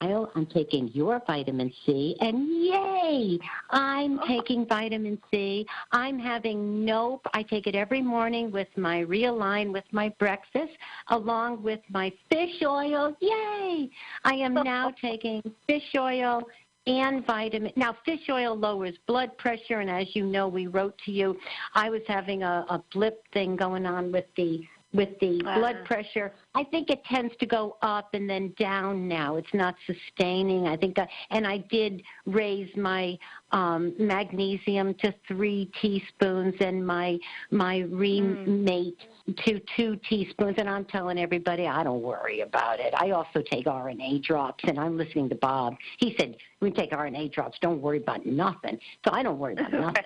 I'm taking your vitamin C, and yay, I'm taking vitamin C. I'm having I take it every morning with my Realign with my breakfast, along with my fish oil. Yay! I am now taking fish oil and vitamin. Now, fish oil lowers blood pressure, and as you know, we wrote to you, I was having a blip thing going on with the blood pressure. I think it tends to go up and then down now. It's not sustaining. I think and I did raise my magnesium to 3 teaspoons and my remate to 2 teaspoons. And I'm telling everybody, I don't worry about it. I also take RNA drops, and I'm listening to Bob. He said, we take RNA drops. Don't worry about nothing. So I don't worry about nothing.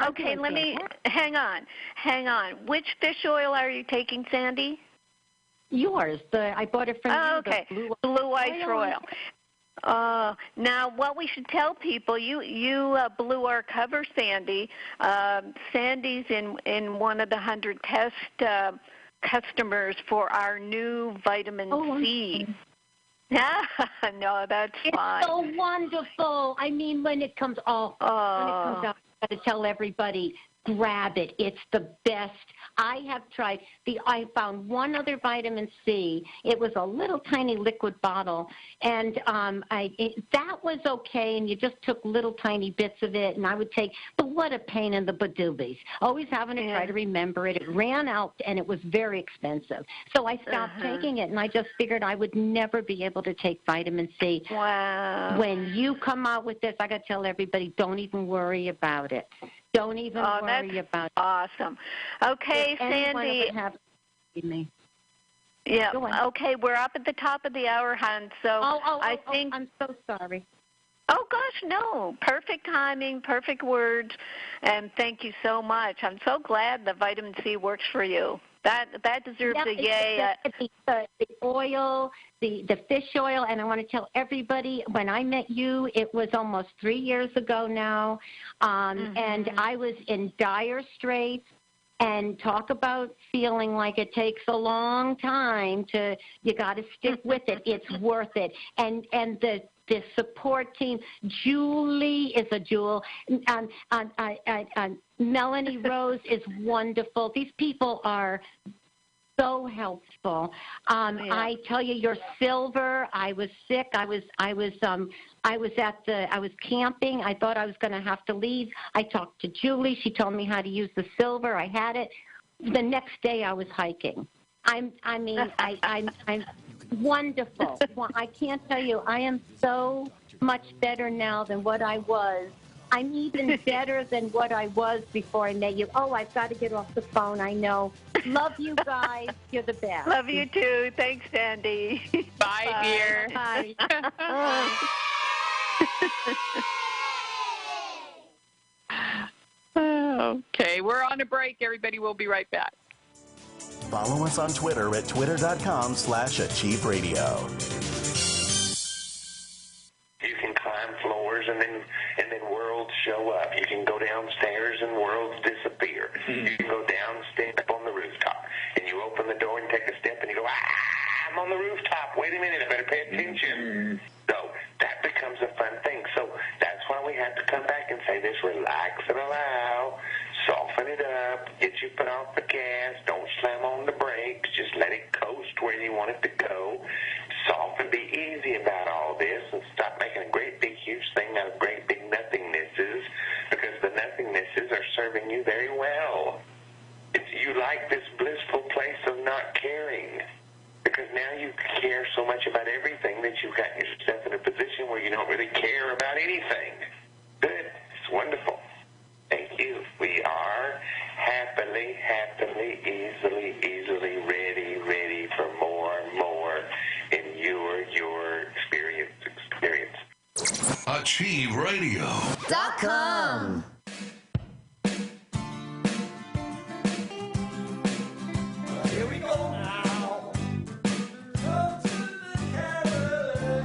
Okay, let me hang on. Which fish oil are you taking, Sandy? Yours. I bought it from okay. Blue Oyster Oil. Now, what we should tell people, you blew our cover, Sandy. Sandy's in one of the 100 test customers for our new vitamin C. No, that's fine. It's so wonderful. I mean, when it comes out, I've got to tell everybody, grab it. It's the best. I have tried. I found one other vitamin C. It was a little tiny liquid bottle, and that was okay, and you just took little tiny bits of it, and I would take, but what a pain in the badoobies. Always having to try to remember it. It ran out, and it was very expensive. So I stopped taking it, and I just figured I would never be able to take vitamin C. Wow. When you come out with this, I got to tell everybody, don't even worry about it. Don't even worry about it. Awesome. Okay, Sandy. Yeah. Okay, we're up at the top of the hour, hon. So I think I'm so sorry. Oh gosh, no! Perfect timing, perfect words, and thank you so much. I'm so glad the vitamin C works for you. That deserves a yay. The oil, the fish oil, and I want to tell everybody, when I met you, it was almost 3 years ago now, and I was in dire straits. And talk about feeling like it takes a long time you got to stick with it. It's worth it. And the support team, Julie is a jewel. Melanie Rose is wonderful. These people are so helpful. I tell you, you're silver. I was sick. I was camping. I thought I was going to have to leave. I talked to Julie. She told me how to use the silver. I had it. The next day I was hiking. I'm wonderful. Well, I can't tell you. I am so much better now than what I was. I'm even better than what I was before I met you. Oh, I've got to get off the phone. I know. Love you guys. You're the best. Love you too. Thanks, Sandy. Bye, dear. Bye. Okay, we're on a break, everybody. We'll be right back. Follow us on Twitter at twitter.com/achieveradio. You can climb floors and then worlds show up. You can go downstairs and worlds disappear. You can go downstairs on the rooftop and you open the door and take a step and you go, I'm on the rooftop. Wait a minute, I better pay attention. So that becomes a fun thing. So that's why we have to come back and say this, relax and allow, soften it up, get your foot off the gas, don't slam on the brakes, just let it coast where you want it to go. Soften, be easy about all this, and stop making a great big huge thing out of great big nothingnesses, because the nothingnesses are serving you very well. You like this blissful place of not caring, because now you care so much about everything that you've got yourself in a position where you don't really care about anything. Good. It's wonderful. Thank you. We are happily, easily ready for more in your experience. AchieveRadio.com. Here we go now. Go to the Carolyn.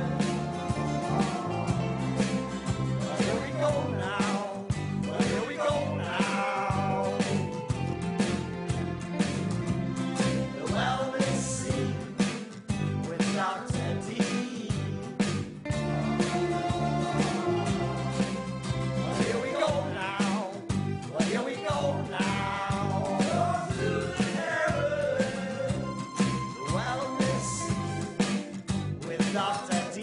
Here we go now. Here we go now. The wellness scene with Dr. D. Here we go now. Here we go now. Go to the Carolyn. The wellness scene with Dr. D.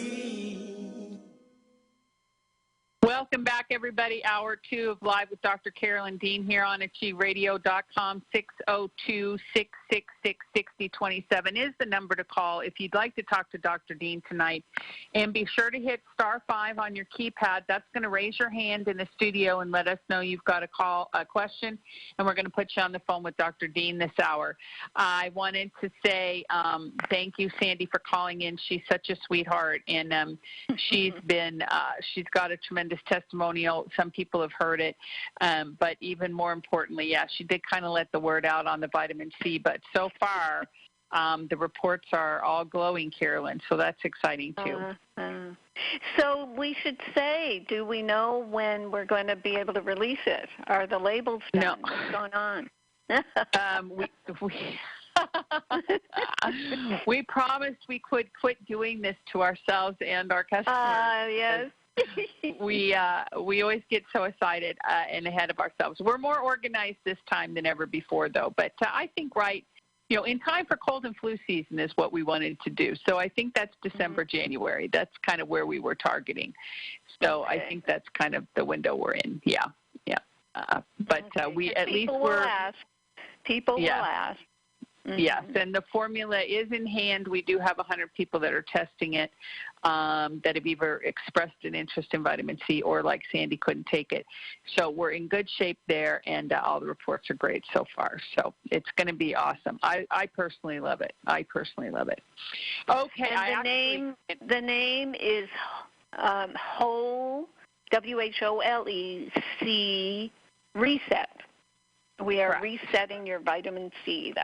Welcome back, everybody. Hour 2 of Live with Dr. Carolyn Dean here on AchieveRadio.com. 602-666-6027 is the number to call if you'd like to talk to Dr. Dean tonight. And be sure to hit *5 on your keypad. That's going to raise your hand in the studio and let us know you've got a question, and we're going to put you on the phone with Dr. Dean this hour. I wanted to say thank you, Sandy, for calling in. She's such a sweetheart, and she's got a tremendous testimonial. Some people have heard it, but even more importantly, she did kind of let the word out on the vitamin C, but so far the reports are all glowing, Carolyn, so that's exciting too. So we should say, do we know when we're going to be able to release it? Are the labels done? No. What's going on? We promised we could quit doing this to ourselves and our customers. Yes. we always get so excited and ahead of ourselves. We're more organized this time than ever before, though. But I think in time for cold and flu season is what we wanted to do. So I think that's December, January. That's kind of where we were targeting. So I think that's kind of the window we're in. Yeah. We at least we're. People will ask. Mm-hmm. Yes, and the formula is in hand. We do have 100 people that are testing it that have either expressed an interest in vitamin C or, like Sandy, couldn't take it. So we're in good shape there, and all the reports are great so far. So it's going to be awesome. I personally love it. Okay. And the name is Whole, WHOLEC, Reset. We are resetting your vitamin C.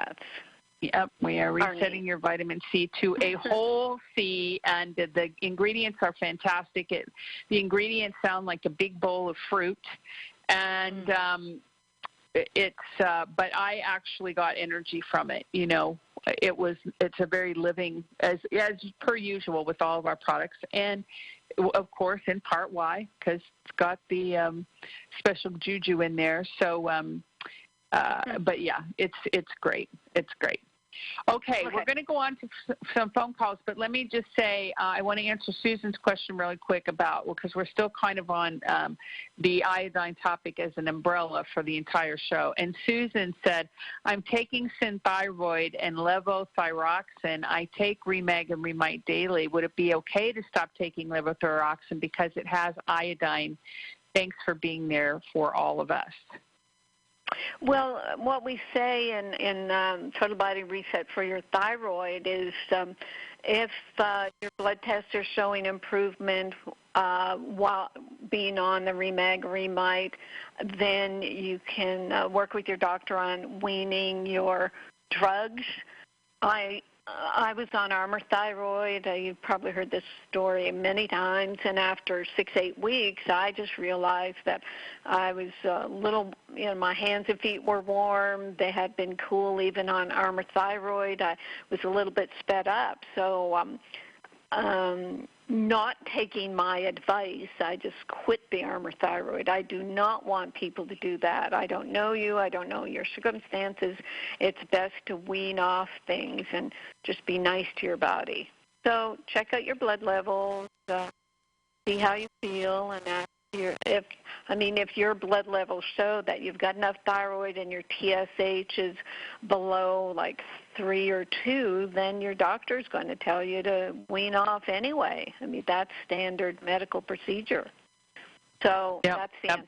Yep, we are resetting your vitamin C to a whole C, and the ingredients are fantastic. The ingredients sound like a big bowl of fruit, and but I actually got energy from it. It's a very living, as per usual with all of our products, and of course in part why, because it's got the special juju in there. So. But yeah, it's great. It's great. Okay, we're going to go on to some phone calls, but let me just say I want to answer Susan's question really quick because we're still kind of on the iodine topic as an umbrella for the entire show. And Susan said, I'm taking Thyroid and levothyroxine. I take Remag and Remite daily. Would it be okay to stop taking levothyroxine because it has iodine? Thanks for being there for all of us. Well, what we say in Total Body Reset for your thyroid is if your blood tests are showing improvement while being on the Remag Remite, then you can work with your doctor on weaning your drugs. I was on Armour Thyroid. You've probably heard this story many times. And after 6-8 weeks, I just realized that I was a little, my hands and feet were warm. They had been cool even on Armour Thyroid. I was a little bit sped up. So not taking my advice, I just quit the Armour Thyroid. I do not want people to do that. I don't know you. I don't know your circumstances. It's best to wean off things and just be nice to your body. So check out your blood levels, see how you feel, and ask if your blood levels show that you've got enough thyroid and your TSH is below like 3 or 2, then your doctor's going to tell you to wean off anyway. That's standard medical procedure. So that's the answer.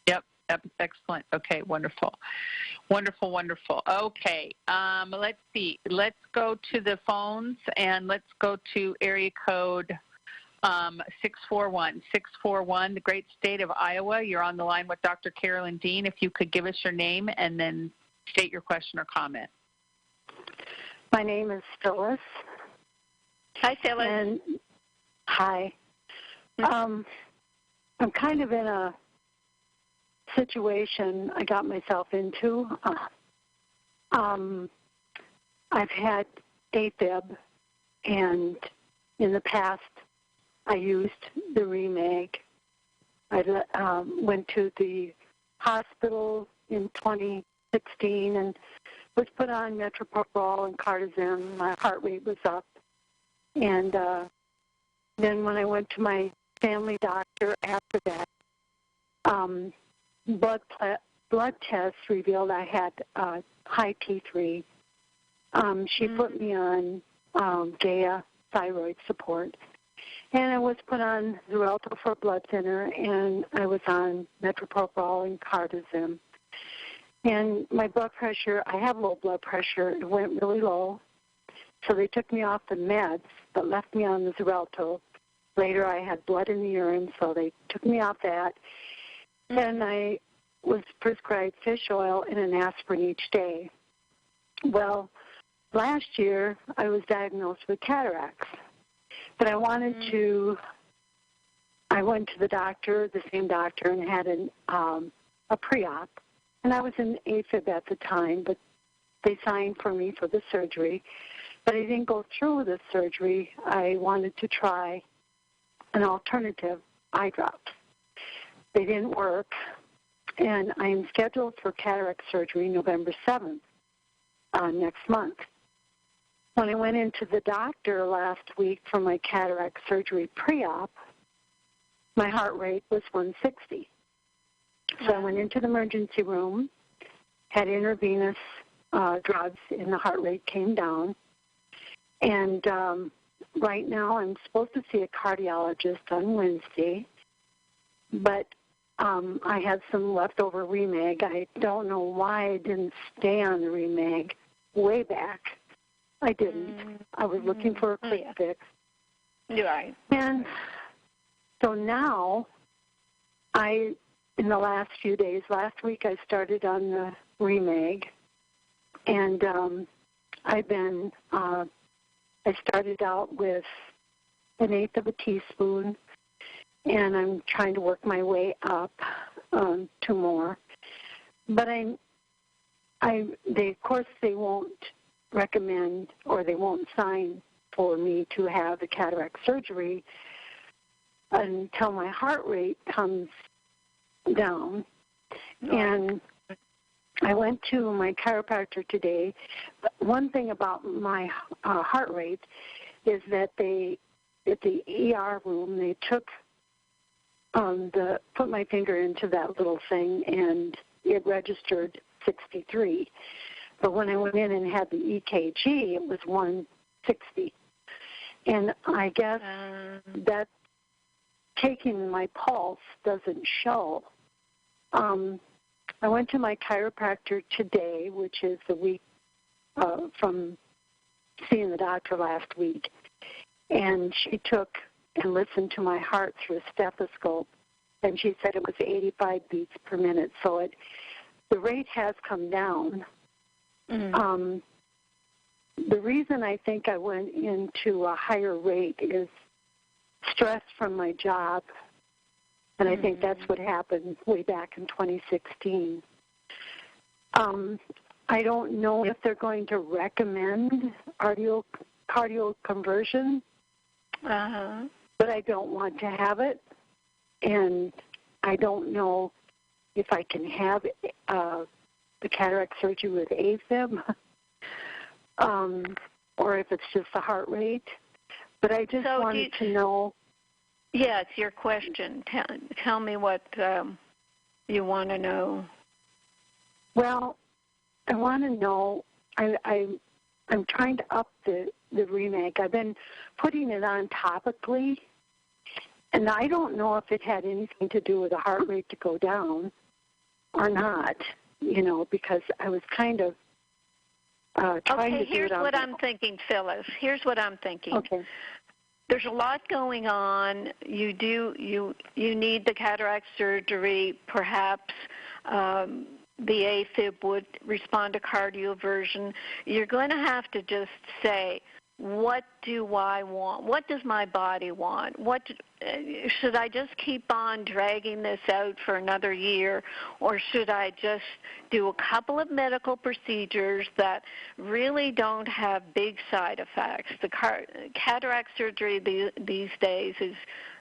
Yep, excellent. Okay, wonderful. Okay, let's see. Let's go to the phones, and let's go to area code 641, the great state of Iowa. You're on the line with Dr. Carolyn Dean. If you could give us your name and then state your question or comment. My name is Phyllis. Hi, Phyllis. And hi. I'm kind of in a situation I got myself into. I've had AFib, and in the past I used the Remag. I went to the hospital in 2016 and was put on metoprolol and cardizem. My heart rate was up. And then when I went to my family doctor after that, blood tests revealed I had high T3. She put me on Gaia thyroid support. And I was put on Xarelto for a blood thinner, and I was on metoprolol and cardizem. And my blood pressure, I have low blood pressure. It went really low. So they took me off the meds, but left me on the Xarelto. Later I had blood in the urine, so they took me off that. And I was prescribed fish oil and an aspirin each day. Well, last year I was diagnosed with cataracts. But I went to the doctor, the same doctor, and had a pre-op. And I was in AFib at the time, but they signed for me for the surgery. But I didn't go through with the surgery. I wanted to try an alternative eye drops. They didn't work, and I'm scheduled for cataract surgery November 7th, next month. When I went into the doctor last week for my cataract surgery pre-op, my heart rate was 160. So I went into the emergency room, had intravenous drugs, and the heart rate came down. And right now I'm supposed to see a cardiologist on Wednesday, but I had some leftover Remag. I don't know why I didn't stay on the Remag way back. I didn't. I was looking for a quick fix. Right. And so now in the last few days, last week I started on the Remag, and I started out with 1/8 of a teaspoon, and I'm trying to work my way up to more. But of course, they won't recommend or they won't sign for me to have the cataract surgery until my heart rate comes down. And I went to my chiropractor today. One thing about my heart rate is that at the ER room, they took put my finger into that little thing, and it registered 63. But when I went in and had the EKG, it was 160. And I guess that taking my pulse doesn't show. I went to my chiropractor today, which is the week from seeing the doctor last week, and she took and listened to my heart through a stethoscope, and she said it was 85 beats per minute. So the rate has come down. The reason I think I went into a higher rate is stress from my job, and I think that's what happened way back in 2016. I don't know if they're going to recommend cardio conversion, but I don't want to have it, and I don't know if I can have the cataract surgery with AFib, or if it's just the heart rate. But I just wanted to know. Yeah, it's your question. Tell me what you want to know. Well, I want to know, I'm trying to up the Remag. I've been putting it on topically, and I don't know if it had anything to do with the heart rate to go down or not, because I was kind of trying to do it. Here's what I'm thinking, Phyllis. Here's what I'm thinking. Okay. There's a lot going on. You need the cataract surgery. Perhaps the AFib would respond to cardioversion. You're going to have to just say, what do I want? What does my body want? Should I just keep on dragging this out for another year, or should I just do a couple of medical procedures that really don't have big side effects? The cataract surgery these days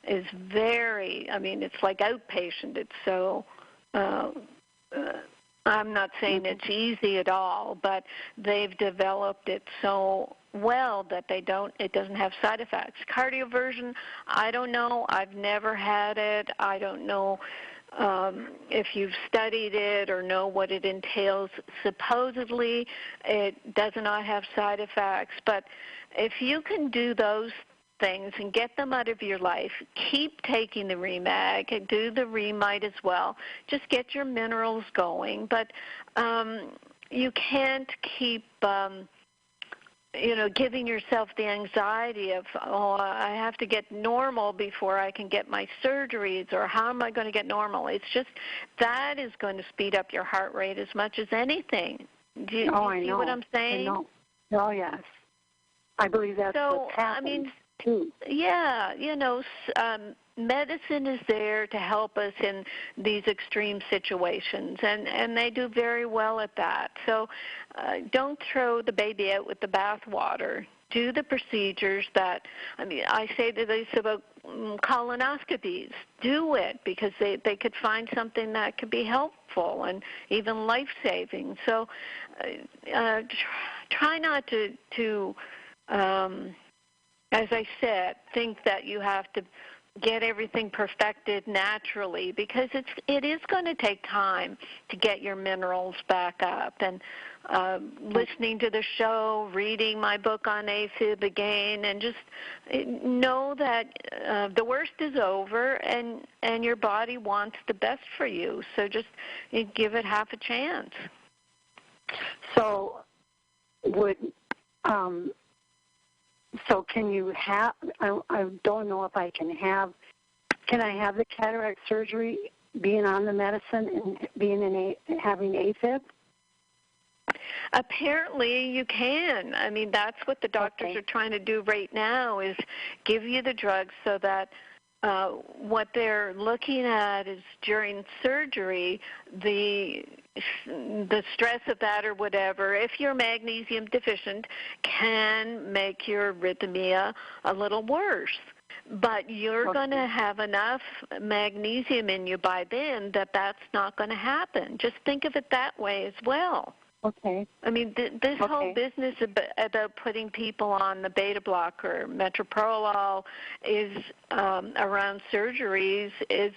is very, it's like outpatient. It's so I'm not saying it's easy at all, but they've developed it so well that it doesn't have side effects. Cardioversion, I don't know. I've never had it. I don't know if you've studied it or know what it entails. Supposedly, it does not have side effects, but if you can do those things and get them out of your life, keep taking the Remag, do the Remite as well. Just get your minerals going, but you can't keep giving yourself the anxiety of, I have to get normal before I can get my surgeries, or how am I going to get normal? It's just that is going to speed up your heart rate as much as anything. Do you see what I'm saying? I know. Oh, yes. I believe that's what's happening. Too. Yeah, medicine is there to help us in these extreme situations, and they do very well at that. So don't throw the baby out with the bathwater. do the procedures that, I mean, I say to these about colonoscopies. Do it, because they could find something that could be helpful and even life-saving. So try not to as I said, think that you have to get everything perfected naturally, because it is going to take time to get your minerals back up. And listening to the show, reading my book on AFib again, and just know that the worst is over, and your body wants the best for you. So just give it half a chance. So so can you have, I don't know if I can I have the cataract surgery being on the medicine and having AFib? Apparently you can. I mean, that's what the doctors are trying to do right now, is give you the drugs so that what they're looking at is during surgery, the stress of that or whatever, if you're magnesium deficient, can make your arrhythmia a little worse. But you're going to have enough magnesium in you by then that that's not going to happen. Just think of it that way as well. Okay. I mean, this whole business about putting people on the beta blocker, metoprolol, is around surgeries is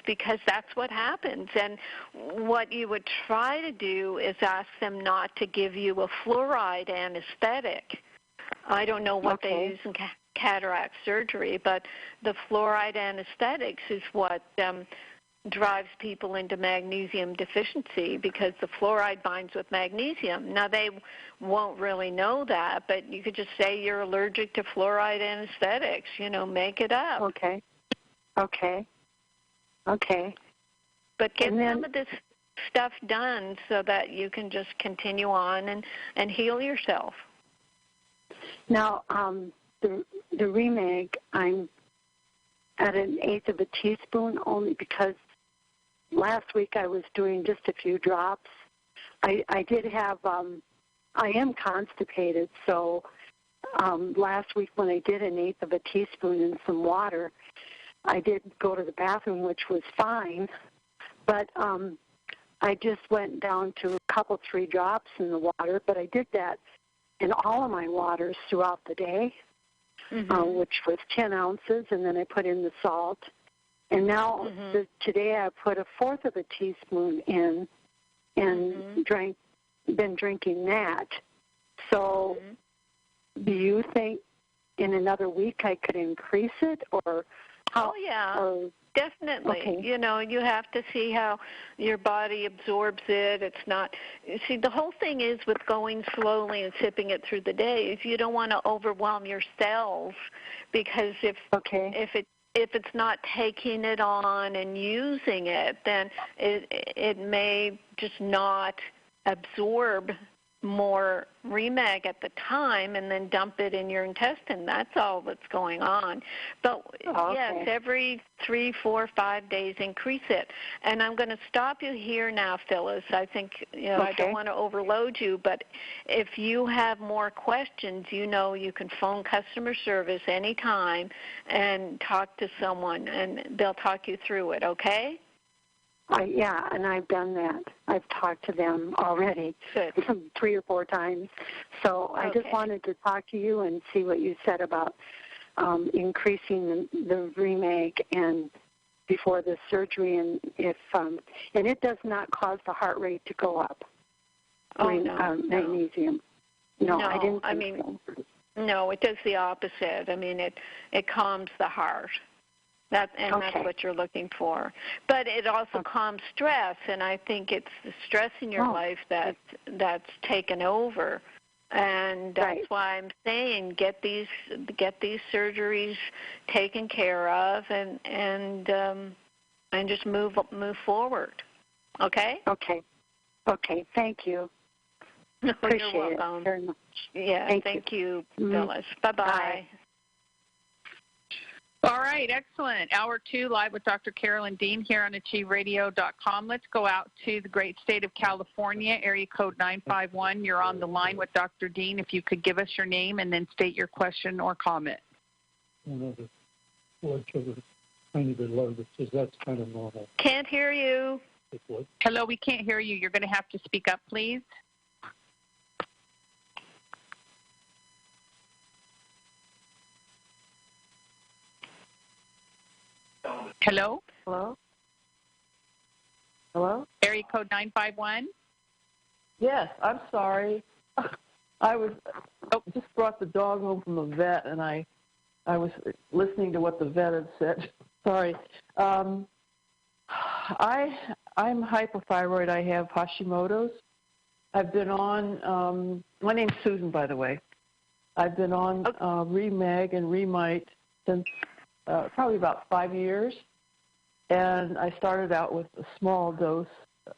because that's what happens. And what you would try to do is ask them not to give you a fluoride anesthetic. I don't know what they use in cataract surgery, but the fluoride anesthetics is what drives people into magnesium deficiency, because the fluoride binds with magnesium. Now, they won't really know that, but you could just say you're allergic to fluoride anesthetics, make it up. Okay. But get some of this stuff done so that you can just continue on and heal yourself. Now, the Remag, I'm at 1/8 of a teaspoon, only because last week I was doing just a few drops. I did have, I am constipated, so last week when I did 1/8 of a teaspoon in some water, I did go to the bathroom, which was fine, but I just went down to 3 drops in the water, but I did that in all of my waters throughout the day, which was 10 ounces, and then I put in the salt. And now today I put 1/4 of a teaspoon in and been drinking that. So do you think in another week I could increase it, or how? Oh, yeah. Or, definitely. Okay. You have to see how your body absorbs it. It's not, see, the whole thing is with going slowly and sipping it through the day is you don't want to overwhelm your cells, because if it's not taking it on and using it, then it may just not absorb more Remag at the time and then dump it in your intestine. That's all that's going on. But yes, every 3, 4, 5 days, increase it. And I'm going to stop you here now, Phyllis. I think, I don't want to overload you, but if you have more questions, you can phone customer service anytime and talk to someone, and they'll talk you through it, okay? Yeah, and I've done that. I've talked to them already 3 or 4 times. So I just wanted to talk to you and see what you said about increasing the Remag and before the surgery, and if and it does not cause the heart rate to go up. Magnesium. No, I didn't think so. No, it does the opposite. I mean, it calms the heart. That's what you're looking for. But it also calms stress, and I think it's the stress in your life that's taken over. And that's why I'm saying get these surgeries taken care of, and just move forward. Okay? Okay. Thank you. Appreciate You're welcome. it very much. Yeah. Thank you, Phyllis. Bye-bye. Bye. All right, excellent. Hour 2, live with Dr. Carolyn Dean here on AchieveRadio.com. Let's go out to the great state of California, area code 951. You're on the line with Dr. Dean. If you could give us your name and then state your question or comment. The blood sugar is a tiny bit low, but says that's kind of normal. Can't hear you. Hello, we can't hear you. You're going to have to speak up, please. Hello? Hello? Hello? Area code 951. Yes, I'm sorry. I just brought the dog home from the vet, and I was listening to what the vet had said. Sorry. I'm hypothyroid. I have Hashimoto's. I've been on, my name's Susan, by the way. I've been on Remag and Remite since probably about 5 years. And I started out with a small dose.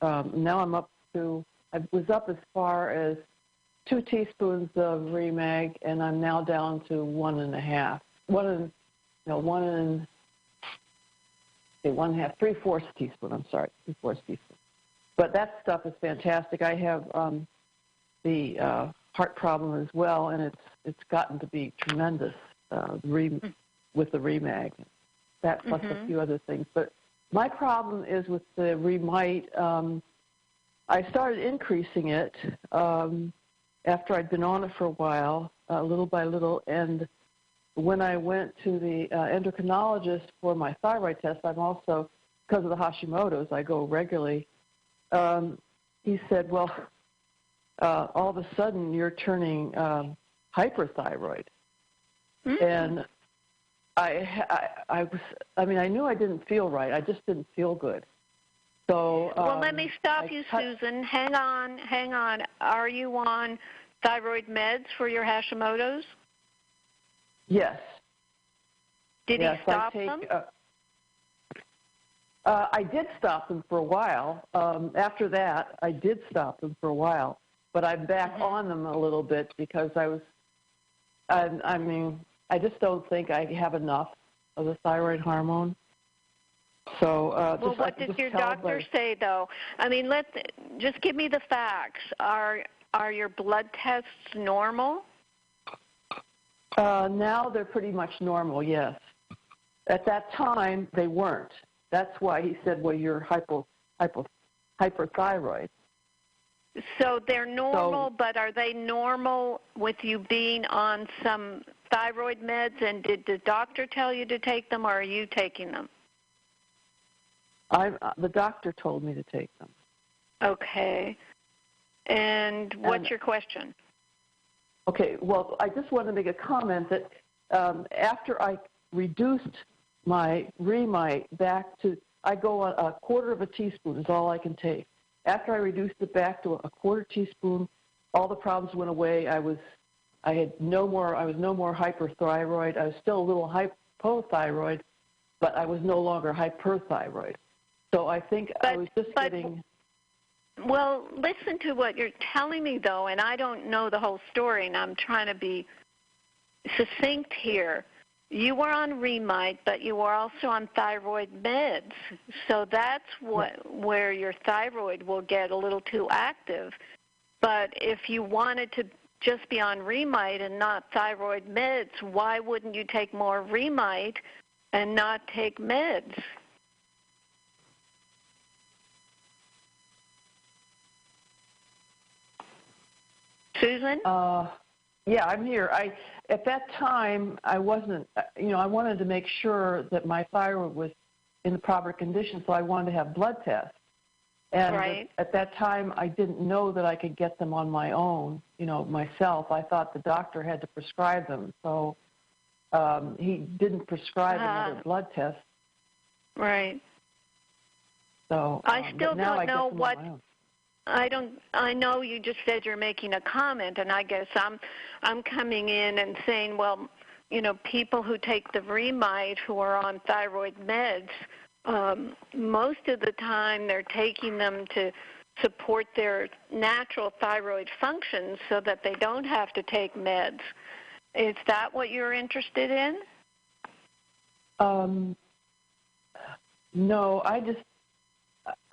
Now I'm up to, I was up as far as 2 teaspoons of Remag, and I'm now down to 1.5. 3/4 teaspoon. I'm sorry, 3/4 teaspoon. But that stuff is fantastic. I have the heart problem as well, and it's gotten to be tremendous with the Remag. That plus a few other things. But my problem is with the Remite. I started increasing it after I'd been on it for a while, little by little, and when I went to the endocrinologist for my thyroid test, I'm also, because of the Hashimoto's, I go regularly, he said, well, all of a sudden you're turning hyperthyroid. And I knew I didn't feel right. I just didn't feel good. So well, let me stop you, Susan. Hang on. Are you on thyroid meds for your Hashimoto's? Yes. Did he stop them? I did stop them for a while. After that, I did stop them for a while, but I'm back on them a little bit because I just don't think I have enough of the thyroid hormone. So, well, what does your doctor say, though? I mean, just give me the facts. Are your blood tests normal? Now they're pretty much normal, yes. At that time, they weren't. That's why he said, well, you're hyperthyroid. So they're normal, but are they normal with you being on some thyroid meds? And did the doctor tell you to take them, or are you taking them? The doctor told me to take them. Okay. And what's your question? Okay, well, I just want to make a comment that after I reduced my Remite back to, I go on 1/4 teaspoon is all I can take. After I reduced it back to 1/4 teaspoon, all the problems went away. I was no more hyperthyroid. I was still a little hypothyroid, but I was no longer hyperthyroid. So I think I was just getting... Well, listen to what you're telling me, though, and I don't know the whole story, and I'm trying to be succinct here. You were on Remite, but you were also on thyroid meds. So that's where your thyroid will get a little too active. But if you wanted to just be on Remite and not thyroid meds, why wouldn't you take more Remite and not take meds? Susan? Yeah, I'm here. At that time, I wasn't, I wanted to make sure that my thyroid was in the proper condition, so I wanted to have blood tests. And at that time, I didn't know that I could get them on my own, myself. I thought the doctor had to prescribe them. So he didn't prescribe another blood test. Right. So I still don't know what... I know you just said you're making a comment, and I guess I'm coming in and saying, well, people who take the Remite who are on thyroid meds, most of the time they're taking them to support their natural thyroid functions so that they don't have to take meds. Is that what you're interested in? No, I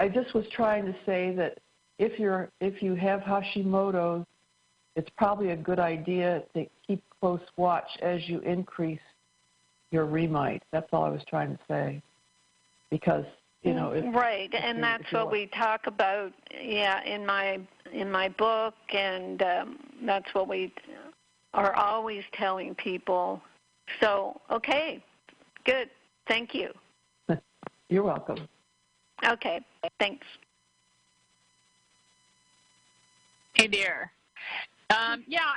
just was trying to say that if you have Hashimoto's, it's probably a good idea to keep close watch as you increase your remite. That's all I was trying to say, because right, and that's what we talk about, in my book, and that's what we are always telling people. So, okay, good, thank you. You're welcome. Okay, thanks. Hey there.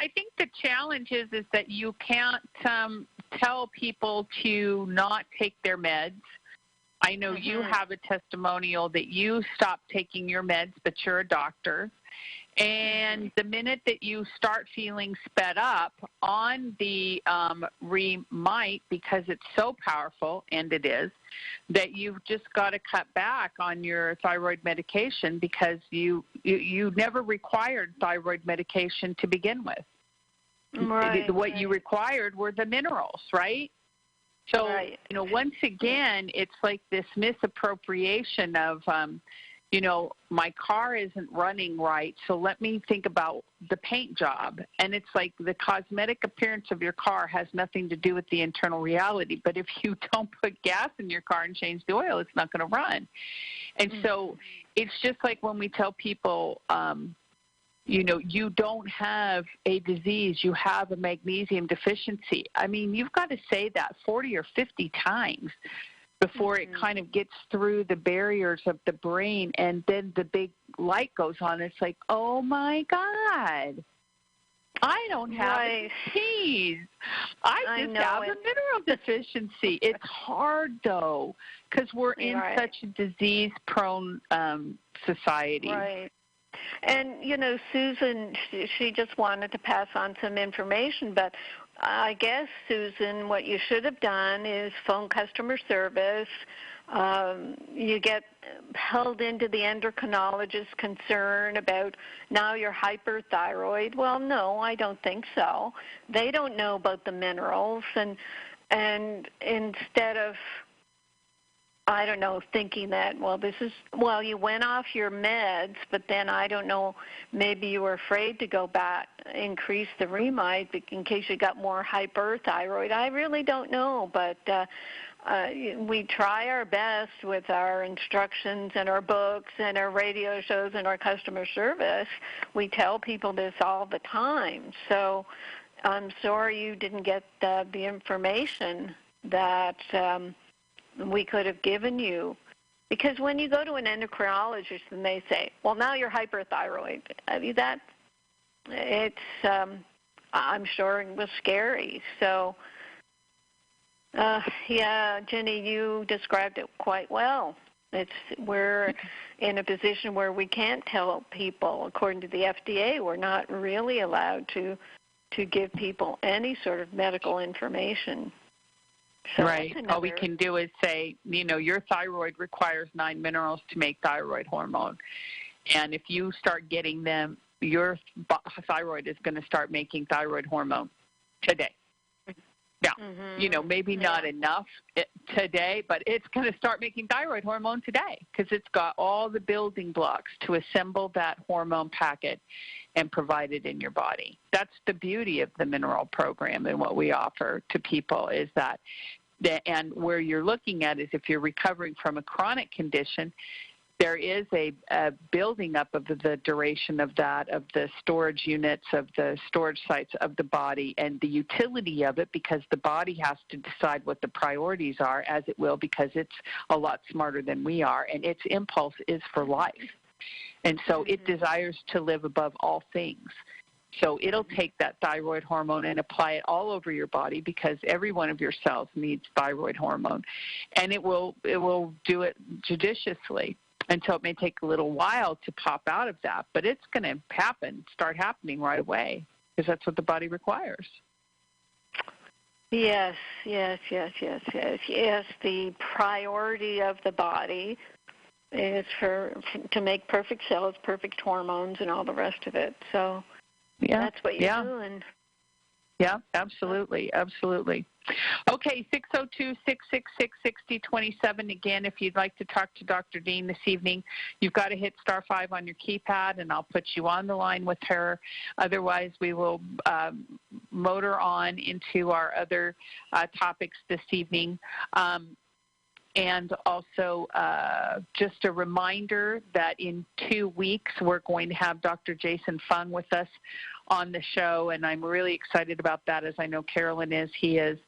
I think the challenge is that you can't tell people to not take their meds. I know you have a testimonial that you stopped taking your meds, but you're a doctor. And the minute that you start feeling sped up on the remite, because it's so powerful, and it is, that you've just got to cut back on your thyroid medication, because you never required thyroid medication to begin with. Right. What you required were the minerals, right? So, once again, it's like this misappropriation of, my car isn't running right, so let me think about the paint job. And it's like the cosmetic appearance of your car has nothing to do with the internal reality. But if you don't put gas in your car and change the oil, it's not going to run. And so it's just like when we tell people, you don't have a disease, you have a magnesium deficiency. I mean, you've got to say that 40 or 50 times before it kind of gets through the barriers of the brain, and then the big light goes on. It's like, oh, my God, I don't have a disease. I just have a mineral deficiency. It's hard, though, because we're in such a disease-prone society. Right. And, Susan, she just wanted to pass on some information, but I guess, Susan, what you should have done is phone customer service. You get held into the endocrinologist's concern about now you're hyperthyroid. Well, no, I don't think so. They don't know about the minerals, and instead of, I don't know, thinking that, you went off your meds, but then I don't know, maybe you were afraid to go back, increase the remite in case you got more hyperthyroid. I really don't know, but we try our best with our instructions and our books and our radio shows and our customer service. We tell people this all the time. So I'm sorry you didn't get the information that we could have given you. Because when you go to an endocrinologist and they say, well, now you're hyperthyroid, I'm sure it was scary. So, Jenny, you described it quite well. We're in a position where we can't tell people, according to the FDA, we're not really allowed to give people any sort of medical information. So right. All we can do is say, your thyroid requires 9 minerals to make thyroid hormone. And if you start getting them, your thyroid is going to start making thyroid hormone today. Now, maybe not enough today, but it's going to start making thyroid hormone today because it's got all the building blocks to assemble that hormone packet and provide it in your body. That's the beauty of the mineral program and what we offer to people is that, and where you're looking at is if you're recovering from a chronic condition, there is a building up of the duration of that, of the storage units, of the storage sites of the body, and the utility of it, because the body has to decide what the priorities are, as it will, because it's a lot smarter than we are, and its impulse is for life. And so it desires to live above all things. So it'll take that thyroid hormone and apply it all over your body because every one of your cells needs thyroid hormone. And it will do it judiciously. And so it may take a little while to pop out of that, but it's going to start happening right away because that's what the body requires. Yes. The priority of the body is to make perfect cells, perfect hormones, and all the rest of it. So that's what you do. Yeah, absolutely, absolutely. Okay, 602-666-6027. Again, if you'd like to talk to Dr. Dean this evening, you've got to hit *5 on your keypad, and I'll put you on the line with her. Otherwise, we will motor on into our other topics this evening. And also, just a reminder that in 2 weeks, we're going to have Dr. Jason Fung with us on the show, and I'm really excited about that, as I know Carolyn is. He is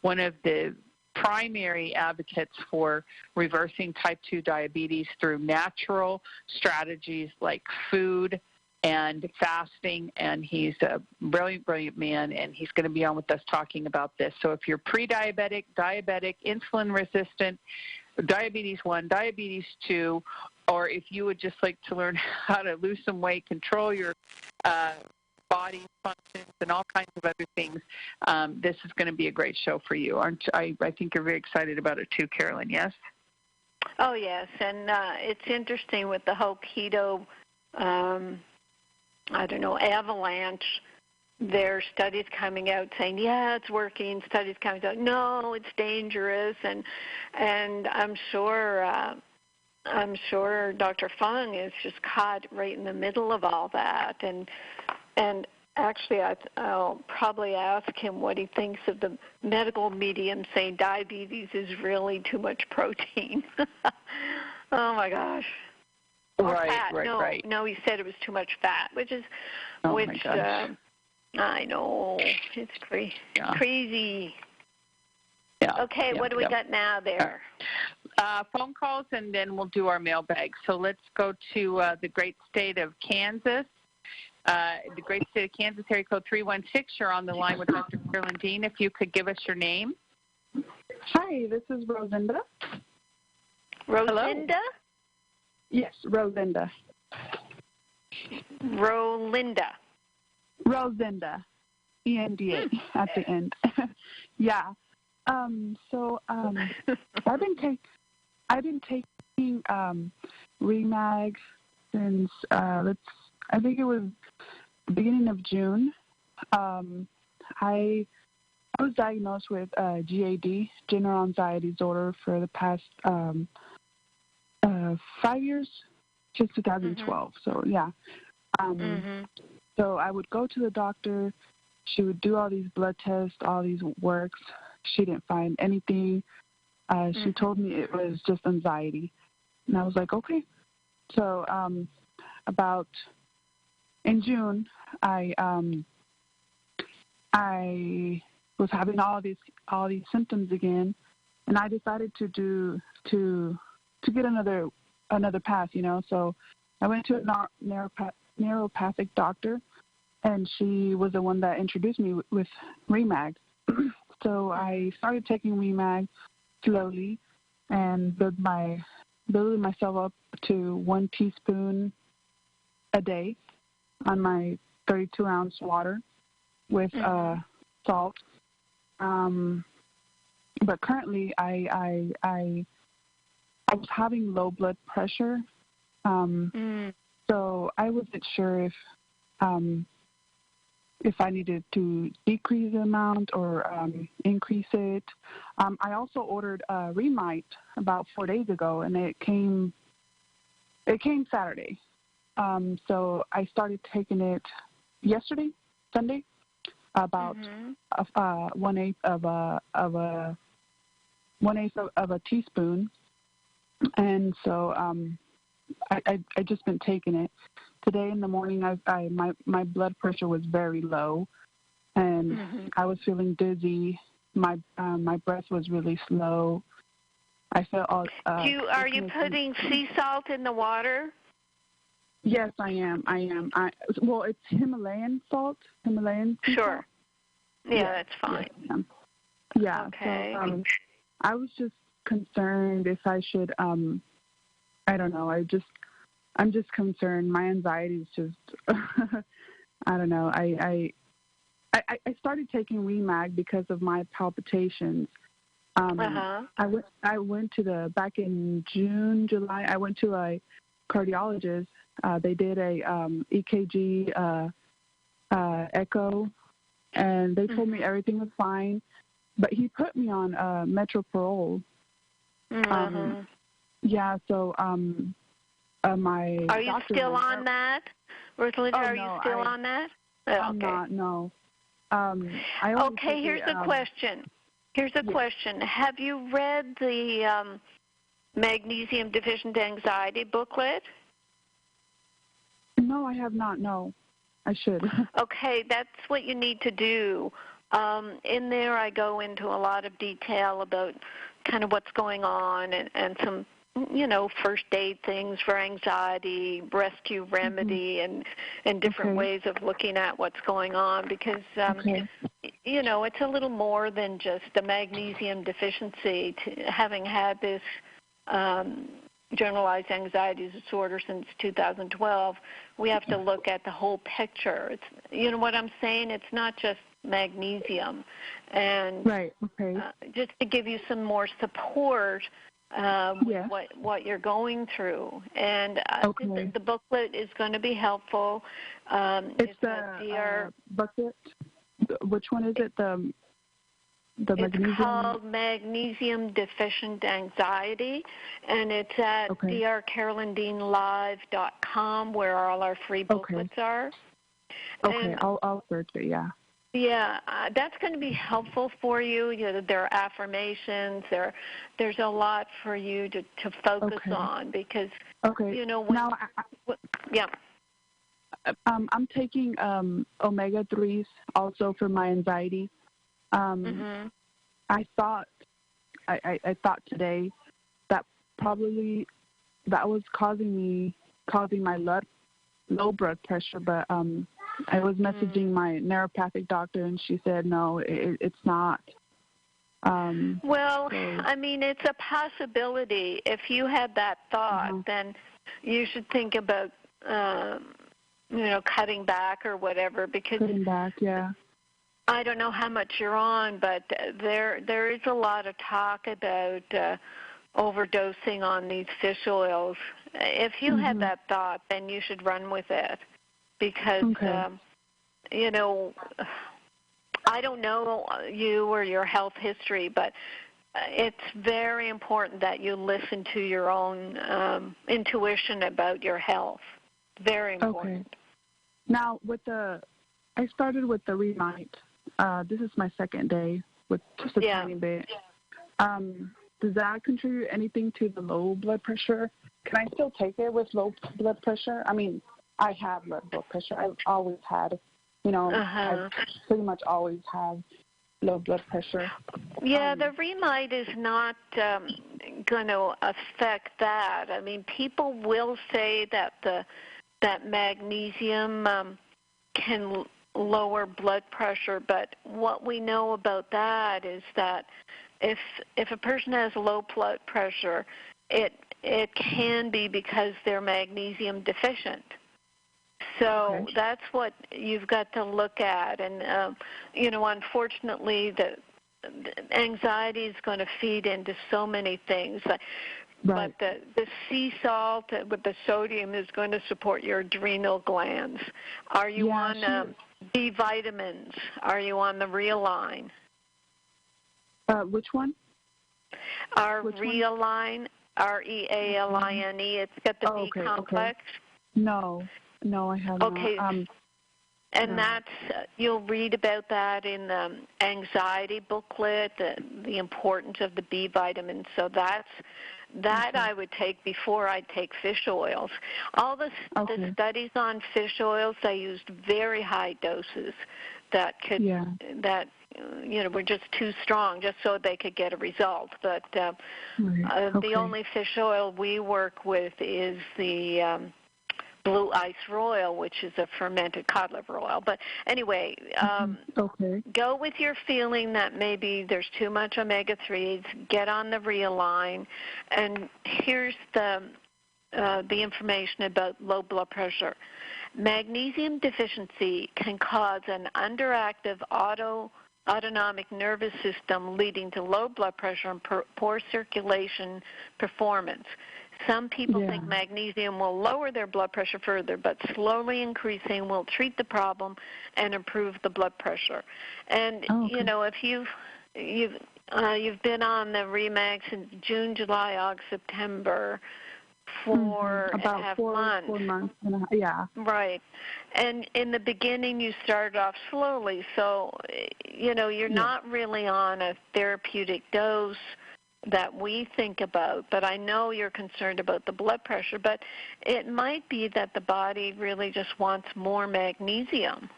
one of the primary advocates for reversing type 2 diabetes through natural strategies like food and fasting, and he's a brilliant, brilliant man, and he's going to be on with us talking about this. So if you're pre-diabetic, diabetic, insulin-resistant, diabetes 1, diabetes 2, or if you would just like to learn how to lose some weight, control your body functions, and all kinds of other things, this is going to be a great show for you. I think you're very excited about it too, Carolyn, yes? Oh, yes, and it's interesting with the whole keto avalanche. There are studies coming out saying, yeah, it's working. Studies coming out, no, it's dangerous. And I'm sure Dr. Fung is just caught right in the middle of all that. And actually, I'll probably ask him what he thinks of the medical medium saying diabetes is really too much protein. Oh my gosh. Right. No, he said it was too much fat, which I know, it's crazy. Yeah. Okay, what do we got now there? Phone calls, and then we'll do our mailbag. So let's go to the great state of Kansas. The great state of Kansas, area code 316. You're on the line with Dr. Carolyn Dean. If you could give us your name. Hi, this is Rosinda. Rosinda? Yes, Rosinda. Rosinda. ENDA at the end. Yeah. I've been taking Remag since I think it was the beginning of June. I was diagnosed with GAD, general anxiety disorder, for the past 5 years, since 2012. So yeah. So I would go to the doctor. She would do all these blood tests, all these works. She didn't find anything. She told me it was just anxiety. And I was like, okay. So about in June, I was having all these symptoms again, and I decided to get another path, So I went to a neuropathic doctor, and she was the one that introduced me with Remag. So I started taking Remag slowly and building myself up to 1 teaspoon a day on my 32-ounce water with salt. But currently, I was having low blood pressure, so I wasn't sure if I needed to decrease the amount or increase it. I also ordered Remite about 4 days ago, and it came Saturday. So I started taking it yesterday, Sunday, about 1/8 of a teaspoon, and so I just been taking it. Today in the morning, my blood pressure was very low, and I was feeling dizzy. My breath was really slow. I felt all. Are you putting sea salt in the water? Yes, I am. Well, it's Himalayan salt. Sure. Yeah, that's fine. Yeah. Okay. So, I was just concerned if I should. I don't know. I'm just concerned. My anxiety is just. I don't know. I started taking Remag because of my palpitations. I went to back in June, July. I went to a cardiologist. They did a EKG, echo, and they told me everything was fine. But he put me on metoprolol. Yeah, so my Are you doctor still on that? Rosalinda, are you still on that? I'm not, no. Okay, here's a question. Here's a question. Have you read the magnesium deficient anxiety booklet? No, I have not, no. I should. Okay, that's what you need to do. In there I go into a lot of detail about kind of what's going on and some, first aid things for anxiety, rescue remedy, and different ways of looking at what's going on because, it's a little more than just a magnesium deficiency. Having had this generalized anxiety disorder since 2012, we have to look at the whole picture. It's, what I'm saying? It's not just magnesium. And just to give you some more support with what you're going through. And the booklet is going to be helpful. It's the booklet. Which one is it? The magnesium? It's called Magnesium Deficient Anxiety, and it's at drcarolyndeanlive.com where all our free booklets are. Okay, I'll search it, yeah. Yeah, that's going to be helpful for you. There are affirmations. There's a lot for you to focus on because, now, I'm taking omega-3s also for my anxiety. I thought today that probably that was causing my low blood pressure, but I was messaging my naturopathic doctor, and she said no, it's not. It's a possibility. If you had that thought, then you should think about cutting back or whatever because cutting back, yeah. I don't know how much you're on, but there is a lot of talk about overdosing on these fish oils. If you had that thought, then you should run with it because, I don't know you or your health history, but it's very important that you listen to your own intuition about your health. Very important. Okay. Now, I started with the Relight. This is my second day with just a tiny bit. Does that contribute anything to the low blood pressure? Can I still take it with low blood pressure? I mean, I have low blood pressure. I've always had, I've pretty much always had low blood pressure. Yeah, the Relight is not going to affect that. I mean, people will say that that magnesium can lower blood pressure, but what we know about that is that if a person has low blood pressure, it can be because they're magnesium deficient. So that's what you've got to look at. And, unfortunately, the anxiety is going to feed into so many things. But the sea salt with the sodium is going to support your adrenal glands. Are you on B vitamins? Are you on the Realign? Which one? Our Realign, Realine. It's got the B complex. No, I haven't. Okay. And that's you'll read about that in the anxiety booklet, the importance of the B vitamins. So that I would take before I'd take fish oils. All the studies on fish oils, they used very high doses that could were just too strong, just so they could get a result. But the only fish oil we work with is the Blue Ice Royal, which is a fermented cod liver oil. But anyway, go with your feeling that maybe there's too much omega-3s. Get on the Realign. And here's the information about low blood pressure. Magnesium deficiency can cause an underactive autonomic nervous system leading to low blood pressure and poor circulation performance. Some people think magnesium will lower their blood pressure further, but slowly increasing will treat the problem and improve the blood pressure. And you know, if you've been on the Remax in June, July, August, September, about 4 months and a half, yeah. Right. And in the beginning you started off slowly, so you know, you're not really on a therapeutic dose that we think about, but I know you're concerned about the blood pressure, but it might be that the body really just wants more magnesium.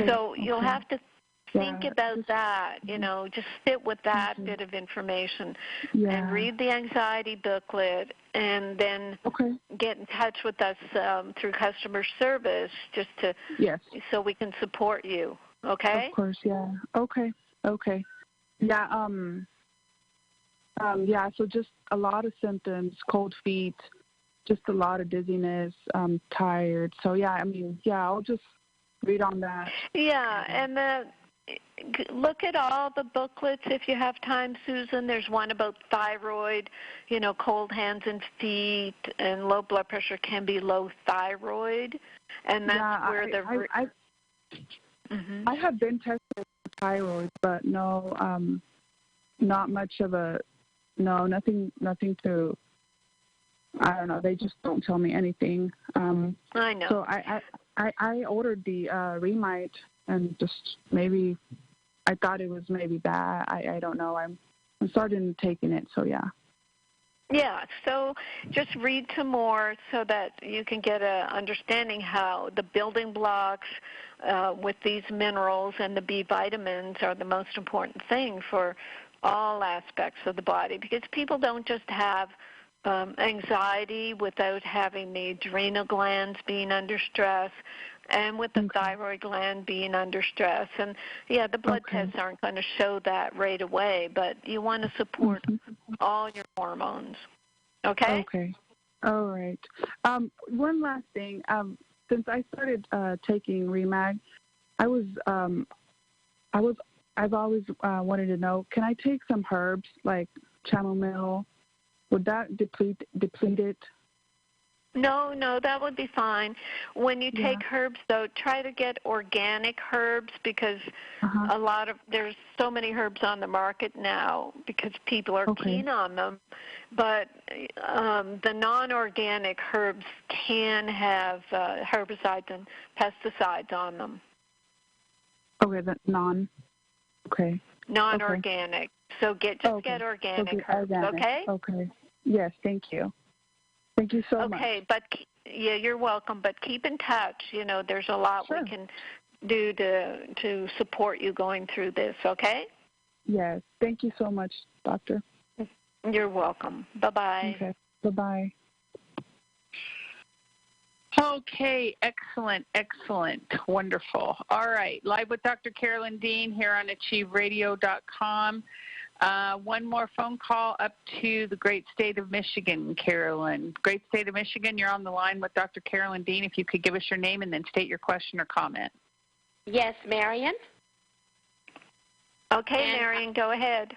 So you'll have to think about that, you know, just sit with that bit of information and read the anxiety booklet, and then get in touch with us through customer service just to so we can support you. Okay? Of course, yeah. Okay. Yeah, so just a lot of symptoms, cold feet, just a lot of dizziness, tired. So I'll just read on that. Yeah, and look at all the booklets if you have time, Susan. There's one about thyroid, you know, cold hands and feet, and low blood pressure can be low thyroid, and that's where I have been tested for thyroid, but no, not much of a nothing to. I don't know. They just don't tell me anything. I know. So I ordered the Remite. And just maybe I thought it was maybe bad. I don't know. I'm starting taking it, so yeah. Yeah, so just read some more so that you can get an understanding how the building blocks with these minerals and the B vitamins are the most important thing for all aspects of the body, because people don't just have anxiety without having the adrenal glands being under stress, and with the thyroid gland being under stress. And, the blood tests aren't going to show that right away, but you want to support all your hormones. Okay? Okay. All right. One last thing. Since I started taking Remag, I've always wanted to know, can I take some herbs like chamomile? Would that deplete it? No, that would be fine. When you take herbs, though, try to get organic herbs, because there's so many herbs on the market now because people are keen on them. But the non-organic herbs can have herbicides and pesticides on them. Okay, Non-organic. So get organic herbs, okay? Okay. Yes, thank you. Thank you so much. Okay, but you're welcome. But keep in touch. You know, there's a lot we can do to support you going through this. Okay? Yes. Thank you so much, doctor. You're welcome. Bye-bye. Okay. Bye-bye. Okay, excellent, wonderful. All right, live with Dr. Carolyn Dean here on AchieveRadio.com. One more phone call up to the great state of Michigan, Carolyn. Great state of Michigan, you're on the line with Dr. Carolyn Dean. If you could give us your name and then state your question or comment. Yes, Marion. Okay, Marion, go ahead.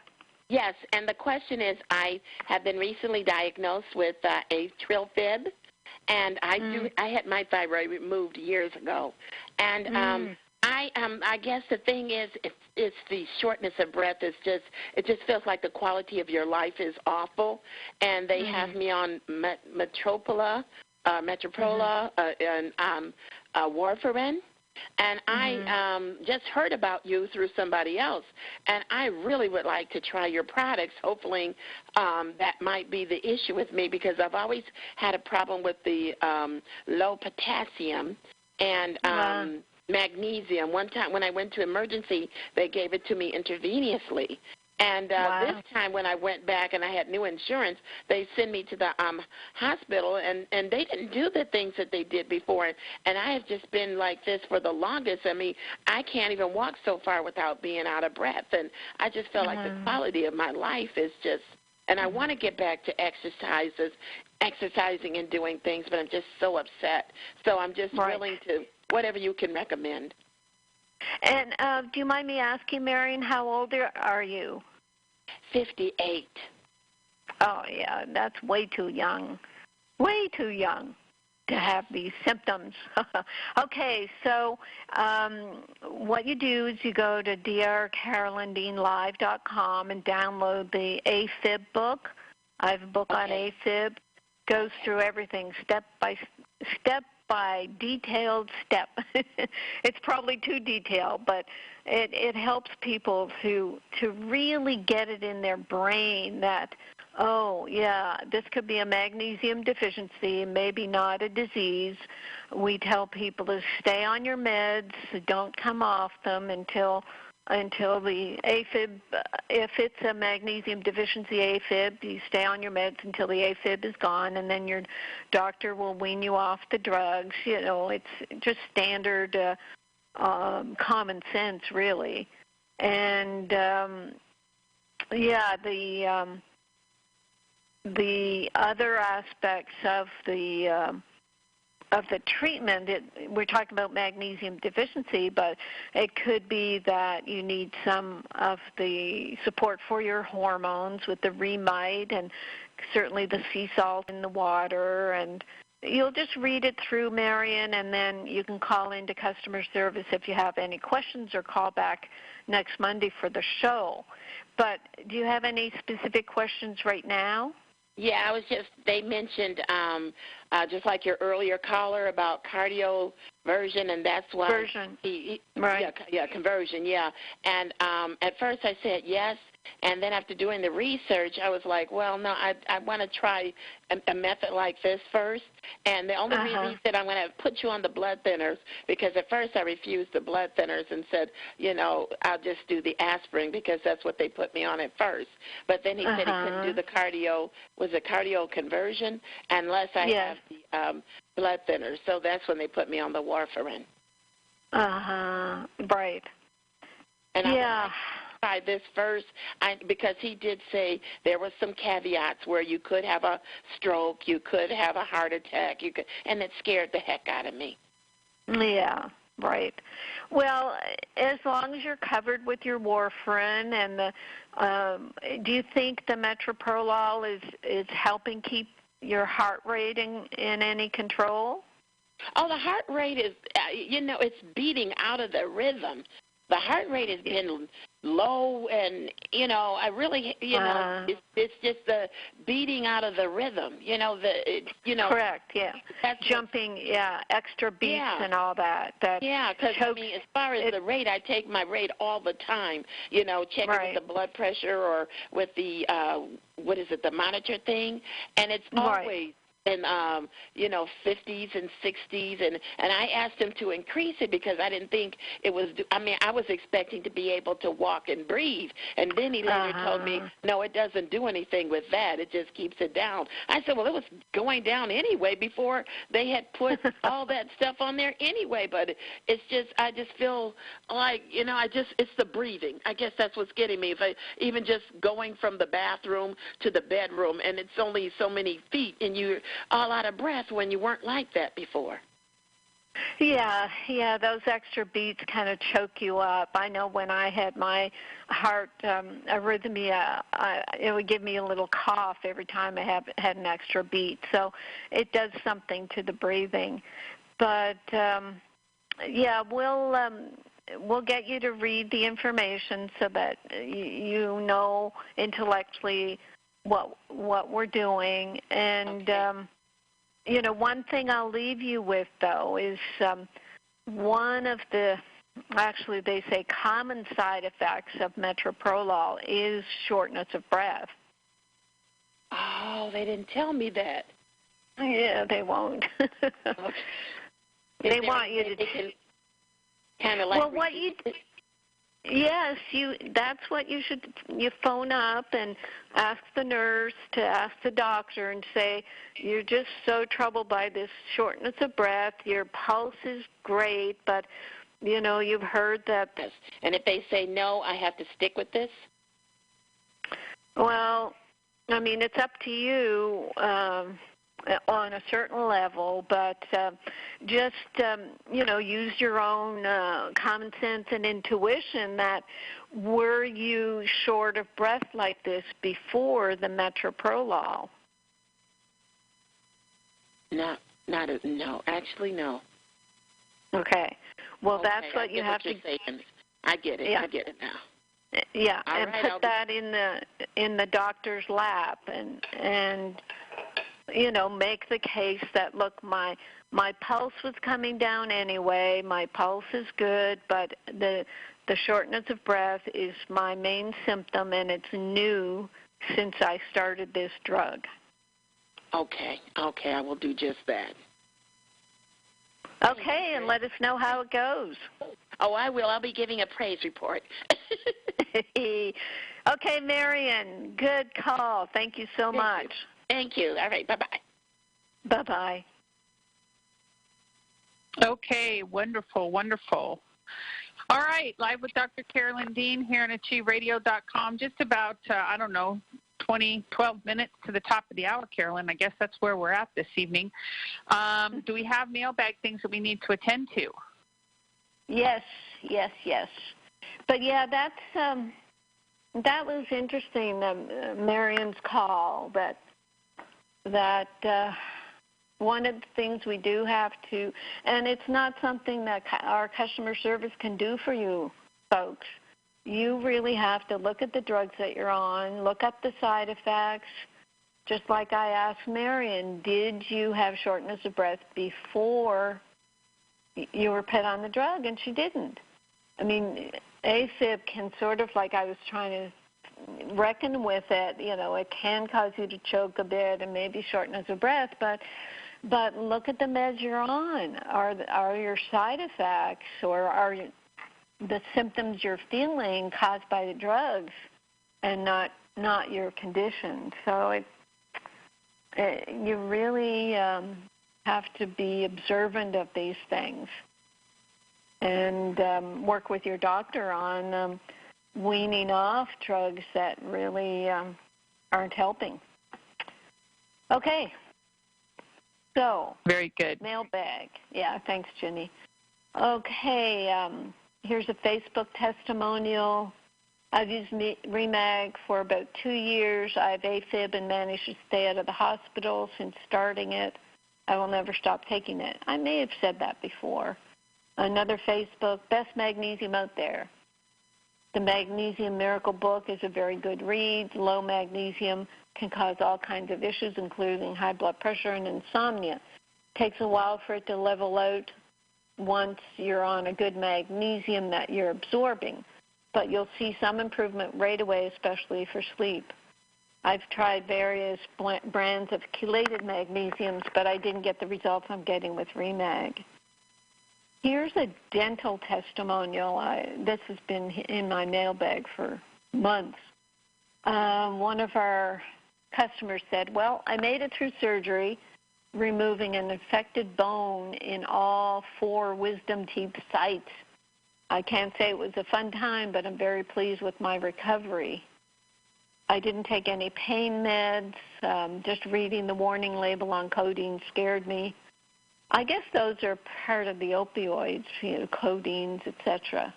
Yes, and the question is, I have been recently diagnosed with atrial fib, and I had my thyroid removed years ago, and I guess the thing is, it's the shortness of breath. It just feels like the quality of your life is awful, and they have me on Metropola, and warfarin. And I just heard about you through somebody else, and I really would like to try your products. Hopefully that might be the issue with me, because I've always had a problem with the low potassium and magnesium. One time when I went to emergency, they gave it to me intravenously. And this time when I went back and I had new insurance, they sent me to the hospital, and they didn't do the things that they did before. And I have just been like this for the longest. I mean, I can't even walk so far without being out of breath. And I just feel like the quality of my life is just, and I want to get back to exercising and doing things, but I'm just so upset. So I'm just willing to, whatever you can recommend. And do you mind me asking, Marion, how old are you? 58. Oh, yeah, that's way too young. Way too young to have these symptoms. Okay, so what you do is you go to drcarolyndeanlive.com and download the AFib book. I have a book on AFib. Goes through everything step by detailed step. It's probably too detailed, but it helps people to really get it in their brain that, oh, yeah, this could be a magnesium deficiency, maybe not a disease. We tell people to stay on your meds, don't come off them until the AFib, if it's a magnesium deficiency AFib, you stay on your meds until the AFib is gone, and then your doctor will wean you off the drugs. You know, it's just standard common sense, really. And, the other aspects of the treatment, we're talking about magnesium deficiency, but it could be that you need some of the support for your hormones with the Remite and certainly the sea salt in the water. And you'll just read it through, Marion, and then you can call into customer service if you have any questions or call back next Monday for the show. But do you have any specific questions right now? Yeah, they mentioned, just like your earlier caller, about cardioversion, and that's why. Right. Conversion, yeah. And at first I said yes, and then after doing the research, I was like, well, no, I want to try a method like this first. And the only reason he said, I'm going to put you on the blood thinners, because at first I refused the blood thinners and said, you know, I'll just do the aspirin because that's what they put me on at first. But then he said he couldn't do the cardio conversion unless I have the blood thinners. So that's when they put me on the warfarin. Right. And I try this first because he did say there were some caveats where you could have a stroke, you could have a heart attack, and it scared the heck out of me. Yeah, right. Well, as long as you're covered with your warfarin and do you think the metoprolol is helping keep your heart rate in any control? Oh, the heart rate is, it's beating out of the rhythm. The heart rate has been low, and, I really, it's just the beating out of the rhythm, Correct, yeah. That's jumping, extra beats and all that. Because, as far as the rate, I take my rate all the time, checking with the blood pressure or with the, the monitor thing, and it's always in 50s and 60s, and I asked him to increase it because I didn't think it was. I was expecting to be able to walk and breathe, and then he later told me, no, it doesn't do anything with that. It just keeps it down. I said, well, it was going down anyway before they had put all that stuff on there anyway. But it's just, I just feel like, it's the breathing. I guess that's what's getting me. If I even just going from the bathroom to the bedroom, and it's only so many feet, and you're all out of breath when you weren't like that before. Yeah, those extra beats kind of choke you up. I know when I had my heart arrhythmia, it would give me a little cough every time I had an extra beat. So it does something to the breathing. But, we'll get you to read the information so that you know intellectually what we're doing. And, one thing I'll leave you with, though, is one of the, actually they say common side effects of metoprolol is shortness of breath. Oh, they didn't tell me that. Yeah, they won't. They want you to kind of like. Well, yes, that's what you should. You phone up and ask the nurse to ask the doctor and say, you're just so troubled by this shortness of breath. Your pulse is great, but, you've heard that. And if they say no, I have to stick with this? Well, it's up to you on a certain level, but just, use your own common sense and intuition that were you short of breath like this before the metoprolol? No, actually no. Okay. Well, okay, that's what you have to. Saying. I get it. Yeah. I get it now. Yeah, All and right, put that in the doctor's lap, and make the case that look, my pulse was coming down anyway. My pulse is good, but the shortness of breath is my main symptom, and it's new since I started this drug. Okay, I will do just that. Okay, and let us know how it goes. Oh, I will. I'll be giving a praise report. Okay, Marion, good call. Thank you so much. Thank you. All right, bye-bye. Bye-bye. Okay, wonderful, wonderful. All right, live with Dr. Carolyn Dean here on AchieveRadio.com. Just about, 12 minutes to the top of the hour, Carolyn. I guess that's where we're at this evening. Do we have mailbag things that we need to attend to? Yes. But, yeah, that was interesting, Marion's call, that one of the things we do have to, and it's not something that our customer service can do for you folks. You really have to look at the drugs that you're on, look up the side effects. Just like I asked Marion, did you have shortness of breath before you were put on the drug? And she didn't. I mean, AFib can sort of, like I was trying to reckon with it, it can cause you to choke a bit and maybe shortness of breath, but look at the meds you're on. Are your side effects or are the symptoms you're feeling caused by the drugs and not your condition? So you really have to be observant of these things and work with your doctor on weaning off drugs that really aren't helping. Okay. So, very good. Mailbag. Yeah, thanks, Jenny. Okay, here's a Facebook testimonial. I've used Remag for about 2 years. I have AFib and managed to stay out of the hospital since starting it. I will never stop taking it. I may have said that before. Another Facebook, best magnesium out there. The Magnesium Miracle book is a very good read. Low magnesium can cause all kinds of issues, including high blood pressure and insomnia. It takes a while for it to level out once you're on a good magnesium that you're absorbing, but you'll see some improvement right away, especially for sleep. I've tried various brands of chelated magnesiums, but I didn't get the results I'm getting with Remag. Here's a dental testimonial. This has been in my mailbag for months. One of our customers said, well, I made it through surgery, removing an infected bone in all 4 wisdom teeth sites. I can't say it was a fun time, but I'm very pleased with my recovery. I didn't take any pain meds. Just reading the warning label on codeine scared me. I guess those are part of the opioids, codeines, etc.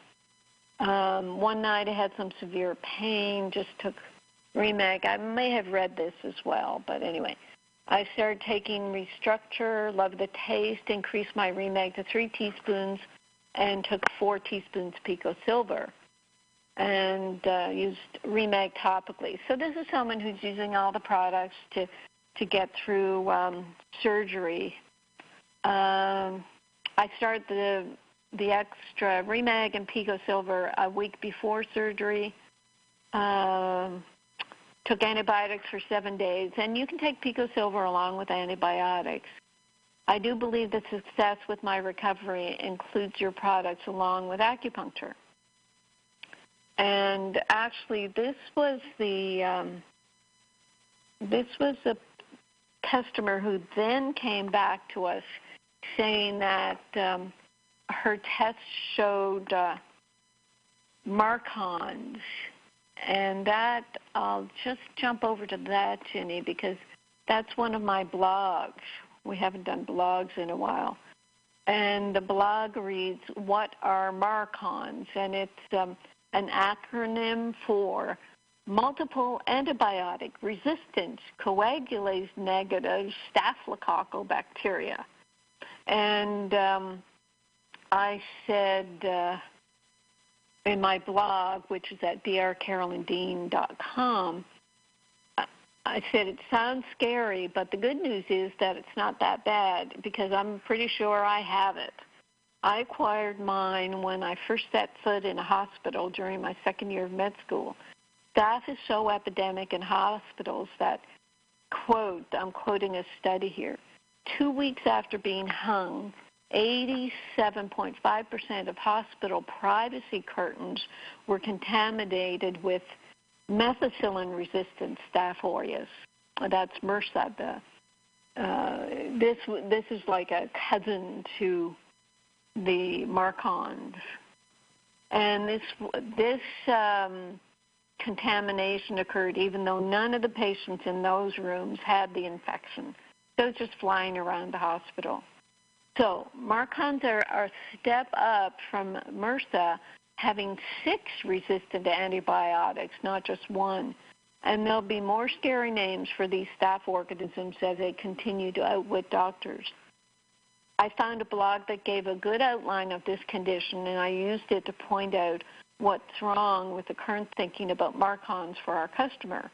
One night I had some severe pain, just took Remag. I may have read this as well, but anyway. I started taking Restructure, loved the taste, increased my Remag to 3 teaspoons, and took 4 teaspoons Pico Silver, and used Remag topically. So this is someone who's using all the products to get through surgery. I started the extra Remag and Pico Silver a week before surgery. Took antibiotics for 7 days, and you can take Pico Silver along with antibiotics. I do believe the success with my recovery includes your products along with acupuncture. And actually, this was a customer who then came back to us saying that her tests showed Marcons. And that, I'll just jump over to that, Ginny, because that's one of my blogs. We haven't done blogs in a while. And the blog reads, what are Marcons? And it's an acronym for multiple antibiotic resistant coagulase negative staphylococcal bacteria. And I said in my blog, which is at drcarolyndean.com, I said it sounds scary, but the good news is that it's not that bad because I'm pretty sure I have it. I acquired mine when I first set foot in a hospital during my second year of med school. Staph is so epidemic in hospitals that, quote, I'm quoting a study here, 2 weeks after being hung, 87.5% of hospital privacy curtains were contaminated with methicillin-resistant Staph aureus. That's MRSA. This is like a cousin to the Marcons. And this contamination occurred even though none of the patients in those rooms had the infection. So it's just flying around the hospital. So Marcons are a step up from MRSA, having 6 resistant antibiotics, not just 1. And there'll be more scary names for these staph organisms as they continue to outwit doctors. I found a blog that gave a good outline of this condition, and I used it to point out what's wrong with the current thinking about Marcons for our customer.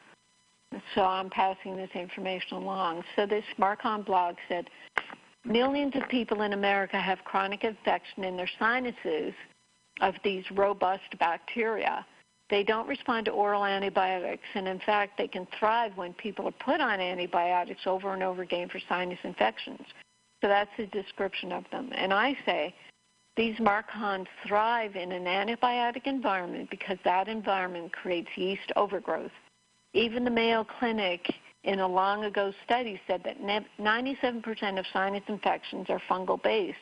So I'm passing this information along. So this Marcon blog said, millions of people in America have chronic infection in their sinuses of these robust bacteria. They don't respond to oral antibiotics, and in fact, they can thrive when people are put on antibiotics over and over again for sinus infections. So that's the description of them. And I say these Marcons thrive in an antibiotic environment because that environment creates yeast overgrowth. Even the Mayo Clinic in a long ago study said that 97% of sinus infections are fungal-based.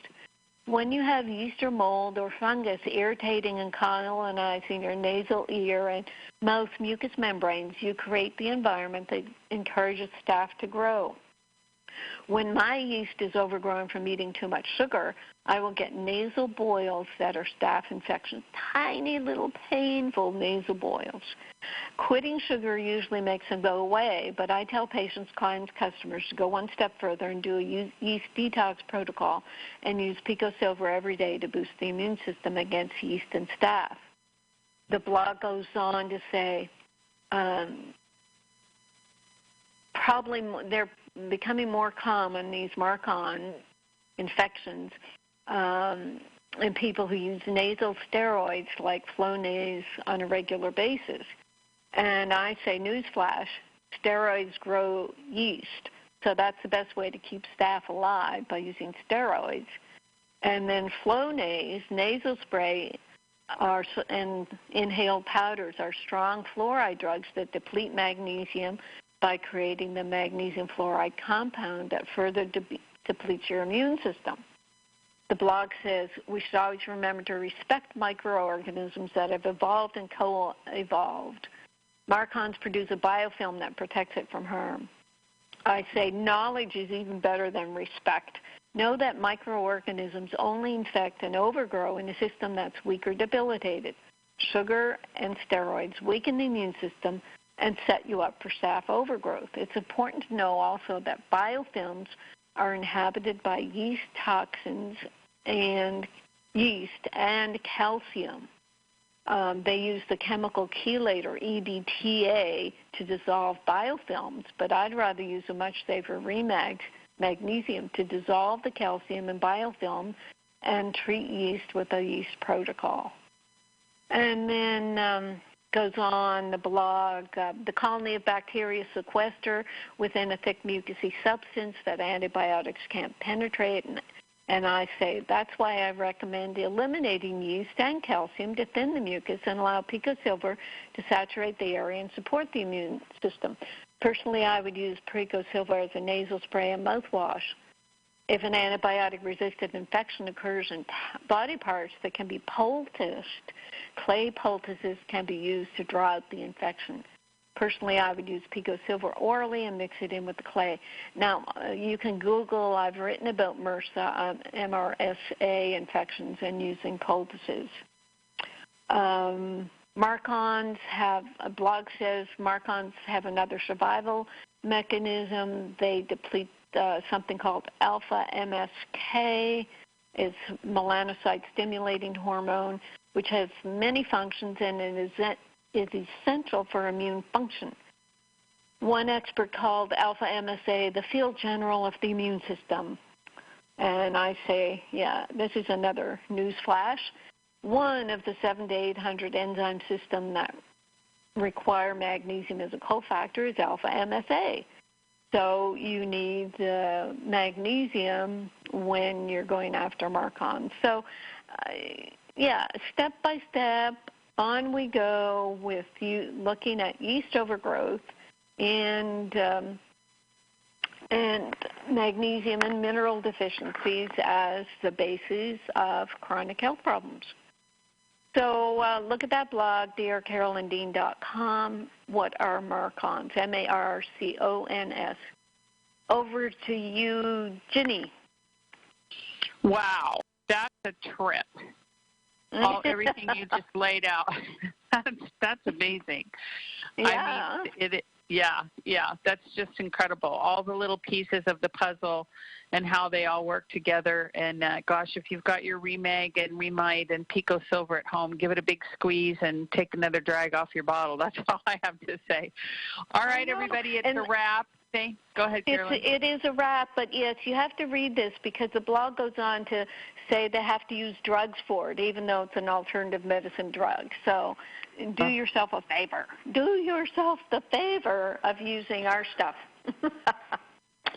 When you have yeast or mold or fungus irritating and colonizing your nasal, ear, and mouth mucous membranes, you create the environment that encourages staph to grow. When my yeast is overgrown from eating too much sugar, I will get nasal boils that are staph infections, tiny little painful nasal boils. Quitting sugar usually makes them go away, but I tell patients, clients, customers to go one step further and do a yeast detox protocol and use Pico Silver every day to boost the immune system against yeast and staph. The blog goes on to say probably they're becoming more common, these Marcon infections, in people who use nasal steroids like Flonase on a regular basis. And I say, newsflash, steroids grow yeast, so that's the best way to keep staph alive, by using steroids. And then Flonase, nasal spray, and inhaled powders are strong fluoride drugs that deplete magnesium by creating the magnesium fluoride compound that further depletes your immune system. The blog says we should always remember to respect microorganisms that have evolved and co-evolved. Marcons produce a biofilm that protects it from harm. I say knowledge is even better than respect. Know that microorganisms only infect and overgrow in a system that's weak or debilitated. Sugar and steroids weaken the immune system and set you up for staph overgrowth. It's important to know also that biofilms are inhabited by yeast toxins and yeast and calcium. They use the chemical chelate, or EDTA, to dissolve biofilms, but I'd rather use a much safer magnesium to dissolve the calcium in biofilm and treat yeast with a yeast protocol. And then goes on the blog, the colony of bacteria sequester within a thick mucousy substance that antibiotics can't penetrate. And I say that's why I recommend eliminating yeast and calcium to thin the mucus and allow Pico Silver to saturate the area and support the immune system. Personally, I would use Pico Silver as a nasal spray and mouthwash. If an antibiotic-resistant infection occurs in body parts that can be poulticed, clay poultices can be used to draw out the infection. Personally, I would use Pico Silver orally and mix it in with the clay. Now, you can Google, I've written about MRSA, MRSA infections and using poultices. Marcons have, a blog says Marcons have another survival mechanism. They deplete something called alpha MSK. It's melanocyte-stimulating hormone, which has many functions and it is essential for immune function. One expert called alpha MSA the field general of the immune system. And I say, yeah, this is another news flash. One of the 700 to 800 enzyme systems that require magnesium as a cofactor is alpha MSA. So you need magnesium when you're going after Marcon. So, yeah, step by step, on we go with you looking at yeast overgrowth and magnesium and mineral deficiencies as the basis of chronic health problems. So look at that blog, drcarolyndean.com. What are Marcons? Marcons. Over to you, Ginny. Wow, that's a trip. Everything you just laid out. That's amazing. Yeah. I mean, yeah, that's just incredible. All the little pieces of the puzzle and how they all work together. And, gosh, if you've got your Remag and Remite and Pico Silver at home, give it a big squeeze and take another drag off your bottle. That's all I have to say. All right, everybody, it's a wrap. Go ahead, Carolyn. It is a wrap, but yes, you have to read this because the blog goes on to say they have to use drugs for it, even though it's an alternative medicine drug. So do yourself a favor. Do yourself the favor of using our stuff.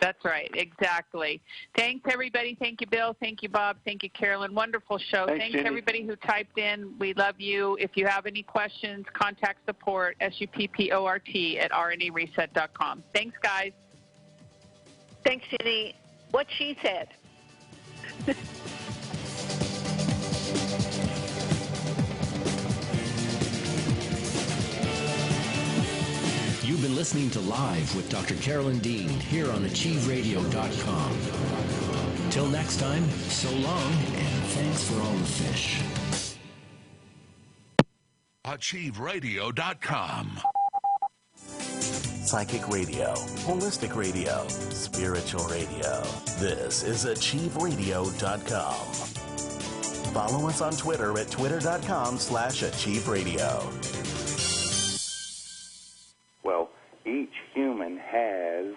That's right, exactly. Thanks, everybody. Thank you, Bill. Thank you, Bob. Thank you, Carolyn. Wonderful show. Thanks everybody who typed in. We love you. If you have any questions, contact support, SUPPORT at rnareset.com. Thanks, guys. Thanks, Jenny. What she said. You've been listening to Live with Dr. Carolyn Dean here on AchieveRadio.com. Till next time, so long, and thanks for all the fish. AchieveRadio.com. Psychic radio, holistic radio, spiritual radio. This is AchieveRadio.com. Follow us on Twitter at twitter.com/AchieveRadio. Well, each human has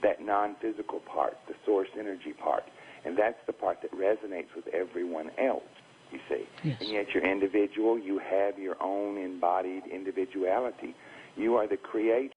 that non-physical part, the source energy part, and that's the part that resonates with everyone else, you see. Yes. And yet you're individual, you have your own embodied individuality. You are the creator.